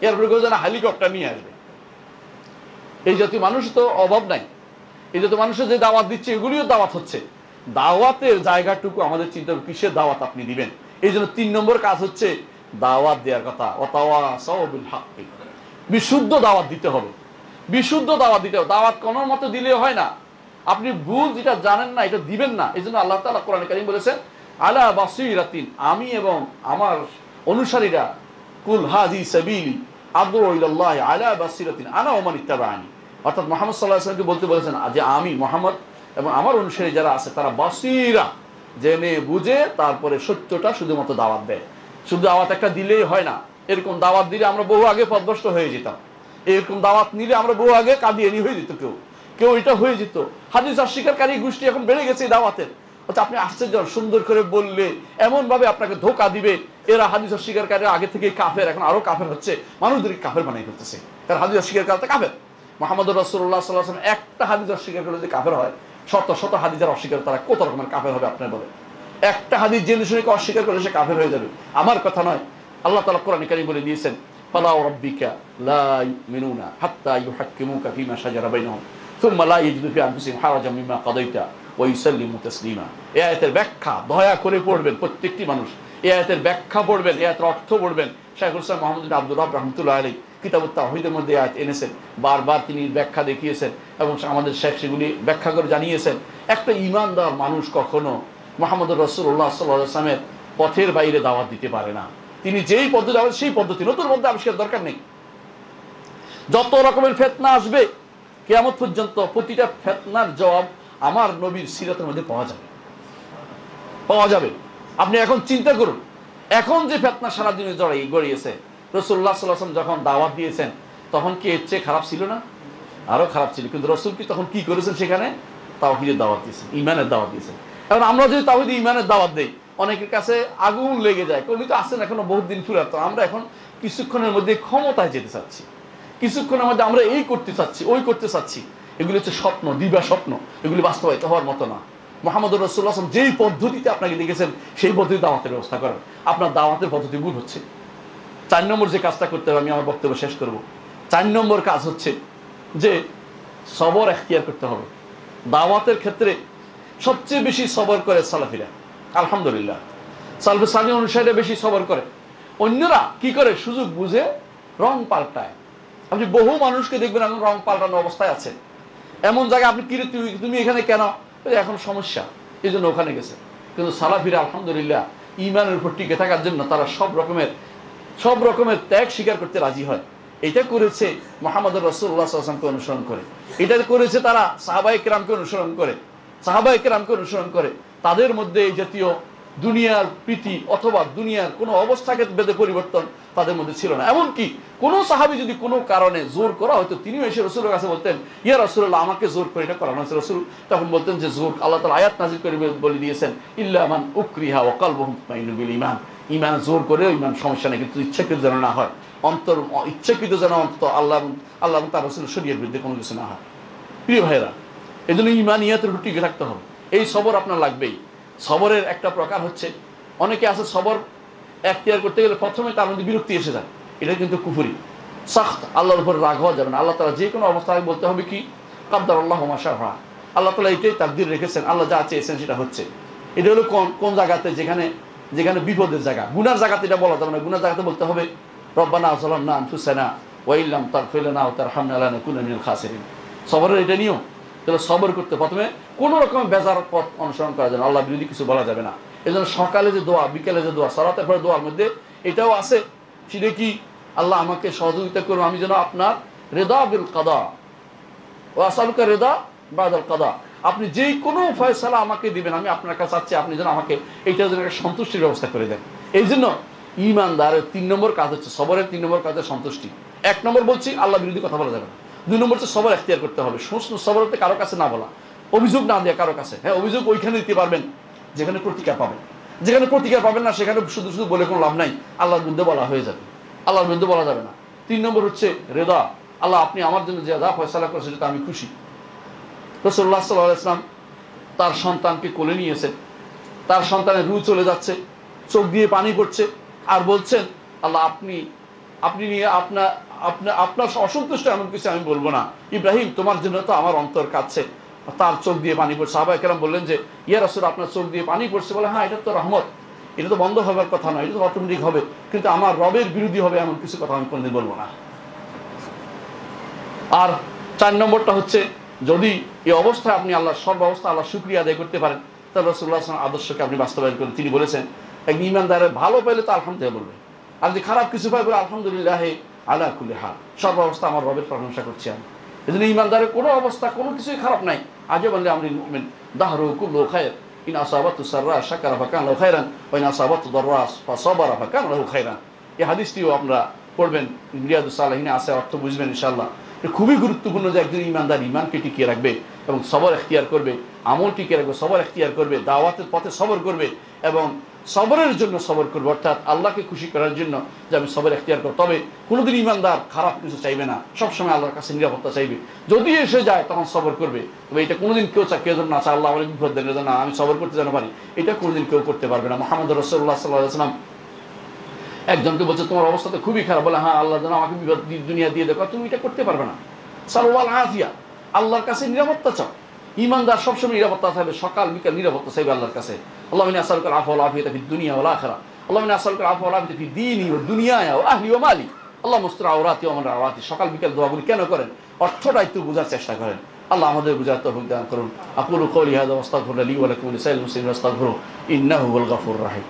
এরপরে কেউ যেন হেলিকপ্টার নিয়ে আসবে। এই জাতীয় মানুষ তো অভাব নাই। এই জাতীয় মানুষের যে দাওয়াত দিচ্ছে, এগুলিও দাওয়াত হচ্ছে। দাওয়াতের জায়গাটুকু আমাদের চিন্তা, কিসের দাওয়াত আপনি দিবেন। এই জন্য 3 নম্বর কাজ হচ্ছে দাওয়াত দেওয়ার কথা, ওয়াতাওয়াসাউ বিল হাক্কি, বিশুদ্ধ দাওয়াত দিতে হবে, বিশুদ্ধ দাওয়াত দিতে হবে। দাওয়াত কোনো মতে দিলে হয় না, আপনি ভুল যেটা জানেন না এটা দিবেন না। এই জন্য আল্লাহ তাআলা কোরআনে কারীম বলেছেন, আলা বাসীরাতিন, আমি এবং আমার অনুসারীরা, কুল হাযি সাবিলি আদউ ইলাল্লাহি আলা বাসীরাতিন আনা ওয়া মান ইত্তাবাআনি। অর্থাৎ মুহাম্মদ সাল্লাল্লাহু আলাইহি ওয়াসাল্লামকে বলতে বলেছেন যে আমি মুহাম্মদ এবং আমার অনুসারী যারা আছে তারা বাসীরা, জেনে বুঝে তারপরে সত্যটা শুধুমাত্র দাওয়াত দেয়। শুধু দাওয়াত একটা দিলেই হয় না। এরকম দাওয়াত দিলে আমরা বহু আগে পথভ্রষ্ট হয়ে যেতাম। এরকম দাওয়াত নিলে আমরা বহু আগে কাদিয়ানি হয়ে যেত, কেউ এটা হয়ে যেত। হাদিস অস্বীকারী গোষ্ঠী এখন বেড়ে গেছে দাওয়াতের। আপনি আশ্চর্য, সুন্দর করে বললে এমন ভাবে আপনাকে ধোকা দিবে। এরা হাদিস অস্বীকারী আগে থেকে কাফের, এখন আরো কাফের হচ্ছে, মানুষদেরকে কাফের বানিয়ে ফেলতেছে। তার হাদিস অস্বীকারী কাফের। মুহাম্মদুর রাসূলুল্লাহ সাল্লাল্লাহু আলাইহি ওয়াসাল্লাম একটা হাদিস অস্বীকার করলে যে কাফের হয়, শত শত হাদিসের অস্বীকার, তারা কত রকমের কাফের হবে আপনার বলে। একটা হাদিস জেনে শুনে অস্বীকার করলে সে কাফের হয়ে যাবে। আমার কথা নয়, আল্লাহ তাআলা কোরআনে কারীম বলে দিয়েছেন, ফালা রাব্বিকা লা ইউমিনুনা হাত্তা ইউহাক্কিমুকা ফীমা শাজারা বাইনাহুম সুম্মা লা ইয়াজিদু ফি আনফুসিহিম হারাজাম মিম্মা কাদাইতা ওয়া ইউসাল্লিমু তাসলিমা। এই আয়াতের ব্যাখ্যা দয়া করে পড়বেন প্রত্যেকটি মানুষ, এই আয়াতের ব্যাখ্যা পড়বেন, এই আয়াতের অর্থ পড়বেন। শাইখুল ইসলাম মুহাম্মদ বিন আব্দুল ওয়াহাব রাহমাতুল্লাহি আলাইহি কিতাবুত তাওহীদের মধ্যে আয়াত এনেছেন, বারবার তিনি ব্যাখ্যা দেখিয়েছেন এবং আমাদের শেখ সেগুলি ব্যাখ্যা করে জানিয়েছেন। একটা ঈমানদার মানুষ কখনো মুহাম্মদুর রাসূলুল্লাহ সাল্লাল্লাহু আলাইহি ওয়াসাল্লামের পথের বাইরে দাওয়াত দিতে পারে না। তিনি যেই পদ্ধতি আবেন সেই পদ্ধতি, নতুন মধ্যে আবিষ্কার দরকার নেই। যত রকমের ফিতনা আসবে কিয়ামত পর্যন্ত, প্রতিটা ফিতনার জবাব আমার নবীর সিরাতের মধ্যে পাওয়া যাবে। আপনি এখন চিন্তা করুন, এখন যে ফিতনা সারা দিনে গড়িয়েছে, রাসূলুল্লাহ সাল্লাল্লাহু আলাইহি ওয়াসাল্লাম যখন দাওয়াত দিয়েছেন তখন কি এর চেয়ে খারাপ ছিল না? আরো খারাপ ছিল। কিন্তু রাসূল কি তখন কি করেছেন? সেখানে তাওহীদের দাওয়াত দিয়েছেন, ঈমানের দাওয়াত দিয়েছেন। এখন আমরা যদি তাওহীদ ঈমানের দাওয়াত দেই, অনেকের কাছে আগুন লেগে যায়, কোন তো আসেন এখনো বহুত দিন ফুরাত। আমরা এখন কিছুক্ষণের মধ্যে ক্ষমতায় যেতে চাচ্ছি, কিছুক্ষণের মধ্যে আমরা এই করতে চাচ্ছি, ওই করতে চাচ্ছি। এগুলি হচ্ছে স্বপ্ন, দিবা স্বপ্ন, এগুলি বাস্তবায়িত হওয়ার মতো না। মুহাম্মদুর রাসূলুল্লাহ সাল্লাল্লাহু আলাইহি ওয়াসাল্লাম যেই পদ্ধতিতে আপনাকে দেখেছেন সেই পদ্ধতিতে দাওয়াতের ব্যবস্থা করেন। আপনার দাওয়াতের পদ্ধতি ভুল হচ্ছে। 4 নম্বর যে কাজটা করতে হবে, আমি আমার বক্তব্য শেষ করব। 4 নম্বর কাজ হচ্ছে যে সবর এখতিয়ার করতে হবে। দাওয়াতের ক্ষেত্রে সবচেয়ে বেশি সবর করে সালাফিরা, আলহামদুলিল্লাহ। সালফে সালেহীন অনুসারীরা বেশি সবর করে। অন্যরা কি করে? সুযোগ বুঝে রং পাল্টায়। আপনি বহু মানুষকে দেখবেন এখন রং পাল্টানো অবস্থায় আছে। এমন জায়গায় আপনি কি তুমি এখানে কেন? এখন সমস্যা, এই জন্য ওখানে গেছে। কিন্তু সালাফিরা আলহামদুলিল্লাহ ঈমানের উপর টিকে থাকার জন্য তারা সব রকমের ত্যাগ স্বীকার করতে রাজি হয়। এটা করেছে মুহাম্মদুর রাসূলুল্লাহ সাল্লাল্লাহু আলাইহি ওয়াসাল্লামকে অনুসরণ করে। এটা করেছে তারা সাহাবায়ে কেরামকে অনুসরণ করে। তাদের মধ্যে এই জাতীয় দুনিয়ার প্রীতি অথবা দুনিয়ার কোনো অবস্থাকে বেঁধে পরিবর্তন তাদের মধ্যে ছিল না। এমনকি কোনো সাহাবী যদি কোনো কারণে জোর করা হয়তো, তিনিও এসে রাসূলের কাছে বলতেন, ইয়া রাসূলুল্লাহ, আমাকে জোর করে এটা করানো হয়েছে। রাসূল তখন বলতেন যে জোর আল্লাহ তাআলা আয়াত নাযিল করে বলে দিয়েছেন, ইল্লা মান উকরিহা ওয়া কলবুহু মুতমাইন্নুন বিল ঈমান। ঈমান জোর করে ঈমান সমস্যা নেই, কিন্তু ইচ্ছাকৃত যেন না হয়। অন্তর ইচ্ছাকৃত যেন অন্তত আল্লাহ এবং তার রাসূলের শরীয়তের বিরুদ্ধে কোনো কিছু না হয়। প্রিয় ভাইরা, এই জন্য ঈমানিয়াতের উপর টিকে থাকতে হবে। এই সবর আপনার লাগবেই। সবরের একটা প্রকার হচ্ছে, অনেকে আছে সবর এখতিয়ার করতে গেলে প্রথমে তার মধ্যে বিরক্তি এসে যায়। এটা কিন্তু কুফরি, সাখত, আল্লাহর উপর রাগ হওয়া যাবে না। আল্লাহ তাআলা যে কোনো অবস্থায় বলতে হবে কি, কাদ্দারাল্লাহু মা শাআ ফাআল। আল্লাহ তাআলা এটাই তাকদীর রেখেছেন, আল্লাহ যা চেয়েছেন সেটা হচ্ছে। এটা হলো কোন জায়গাতে? যেখানে বিপদের জায়গা, গুনার জায়গাতে এটা বলা যাবে না। গুনার জায়গাতে বলতে হবে রব্বানা যালামনা আনফুসানা ওয়া ইল্লাম তাগফির লানা ওয়া তারহামনা লানাকুনা মিনাল খাসিরিন। সবরের এটা নিয়ম। তাহলে সবর করতে প্রথমে কোনো রকম বেজার পথ অনুসরণ করা যাবে না, আল্লাহ বিরোধী কিছু বলা যাবে না। এই জন্য সকালে যে দোয়া, বিকেলে যে দোয়া, সালাতের পরে দোয়ার মধ্যে এটাও আছে, সেটা কি, আল্লাহ আমাকে সহযোগিতা করুন, আমি যেন আপনার রিদা বিল কাদা ওয়া আসালুকা রিদা বাদাল কাদা, আপনি যেই কোনো ফয়সালা আমাকে দিবেন, আমি আপনার কাছে চাচ্ছি আপনি যেন আমাকে এইটা যেন একটা সন্তুষ্টির ব্যবস্থা করে দেন। এই জন্য ঈমানদারের 3 নম্বর কাজ হচ্ছে, সবরের 3 নম্বর কাজ হচ্ছে সন্তুষ্টি। 1 নম্বর বলছি আল্লাহ বিরোধী কথা বলা যাবে না। 2 নম্বর হচ্ছে সবর এখতিয়ার করতে হবে। সবর হতে কারো কাছে না বলা, অভিযোগ না দেওয়া কারো কাছে। হ্যাঁ, অভিযোগ ওইখানে দিতে পারবেন যেখানে প্রতিকার পাবেন। যেখানে প্রতিকার পাবেন না সেখানে শুধু বলে কোনো লাভ নাই, আল্লাহর বিরুদ্ধে বলা হয়ে যাবে, আল্লাহর বিরুদ্ধে বলা যাবে না। 3 নম্বর হচ্ছে রেদা, আল্লাহ আপনি আমার জন্য যা ফয়সালা করেছেন সেটা আমি খুশি। রাসূলুল্লাহ সাল্লাল্লাহু আলাইহি ওয়াসাল্লাম তার সন্তানকে কোলে নিয়েছেন, তার সন্তানের রু চলে যাচ্ছে, চোখ দিয়ে পানি পড়ছে, আর বলছেন আল্লাহ আপনি নিয়ে আপনার অসন্তুষ্ট এমন কিছু আমি বলবো না। ইব্রাহিম, তোমার জন্য তো আমার অন্তর কাঁদছে। তার চোখ দিয়ে পানি পড়ছে। সাহাবায়ে কেরাম বললেন যে ইয়া রাসূল, আপনার চোখ দিয়ে পানি পড়ছে? বলে হ্যাঁ, এটা তো রহমত, এটা তো বন্ধ হবার কথা নয়, এটা তো অটোমেটিক হবে, কিন্তু আমার রবের বিরোধী হবে এমন কিছু কথা আমি কোনোদিন বলবো না। আর 4 নম্বরটা হচ্ছে, যদি এই অবস্থায় আপনি সর্বাবস্থা আল্লাহ শুকরিয়া আদায় করতে পারেন, তাহলে রাসূলুল্লাহ সাল্লাল্লাহু আলাইহি ওয়াসাল্লাম আদর্শকে আপনি বাস্তবায়ন করেন। তিনি বলেছেন একজন ঈমানদারের ভালো পাইলে তো আলহামদুলিল্লাহ বলবে, আর যদি খারাপ কিছু পাই বলে আলহামদুলিল্লাহ আলা কুল্লি হাল, সর্বাবস্থা আমার রবের প্রশংসা করছি আমি। এই জন্য ঈমানদারের কোনো অবস্থা কোনো কিছুই খারাপ নাই। আজাবান লিআমরিল মুমিন দাহরু কুল্লু খায়র, ইন আসাবাতু সাররা শাকারা ফাকানা লাহু খায়রান ওয়া ইন আসাবাতু দাররা ফাসাবারা ফাকানা লাহু খায়রান। এই হাদিসটিও আমরা পড়বেন, রিয়াদুস সালিহিনে আছে, অর্থ বুঝবেন ইনশাআল্লাহ। খুবই গুরুত্বপূর্ণ যে একজন ঈমানদার ঈমানকে টিকিয়ে রাখবে এবং সবর এখতিয়ার করবে, আমল টিকিয়ে রাখবে, সবর এখতিয়ার করবে, দাওয়াতের পথে সবর করবে এবং সবরের জন্য সবর করবে, অর্থাৎ আল্লাহকে খুশি করার জন্য যে আমি সবর এখতিয়ার করব। তবে কোনোদিন ঈমানদার খারাপ কিছু চাইবে না, সবসময় আল্লাহর কাছে নিরাপত্তা চাইবে। যদি এসে যায় তখন সবর করবে। তবে এটা কোনোদিন কেউ যেন না চায় আল্লাহ আমার বিপদ দেন, না আমি সবর করতে যেন পারি, এটা কোনোদিন কেউ করতে পারবে না। মুহাম্মদুর রাসূলুল্লাহ সাল্লাল্লাহু আলাইহি ওয়াসাল্লাম একজনকে বলছে তোমার অবস্থা তো খুবই খারাপ। বলে হ্যাঁ, আল্লাহ যেন আমাকে বিপদ দুনিয়া দিয়ে দেখো, তুমি এটা করতে পারবে না। সালওয়াল আফিয়া, আল্লাহর কাছে নিরাপত্তা চাও। ঈমানদার সবসময় নিরাপত্তা চাইবে, সকাল বিকাল নিরাপত্তা চাইবে আল্লাহর কাছে। আল্লাহুম্মা ইন্নী আসআলুকাল আফওয়া ওয়াল আফিয়াতা ফিদ দুনিয়া ওয়াল আখিরাহ। আল্লাহুম্মা ইন্নী আসআলুকাল আফওয়া ওয়াল আফিয়াতা ফিদ দীনি ওয়া দুনিয়ায়া ওয়া আহলি ওয়া মালি। আল্লাহুম্মা আস্তুর আওরাতি ওয়া মান আওরাতি। সকাল বিকাল দোয়াগুলি কেন করেন? অর্থটা একটু বোঝার চেষ্টা করেন। আল্লাহ আমাদের বুঝার তৌফিক দান করুন। আকুলু কওলি হাযা ওয়া আস্তাগফিরুল্লাহ লি ওয়া লাকুম ওয়া লিসাইরিল মুসলিমিন ওয়াস্তাগফিরুহু ইন্নাহু হুয়াল গফুরুর রাহিম।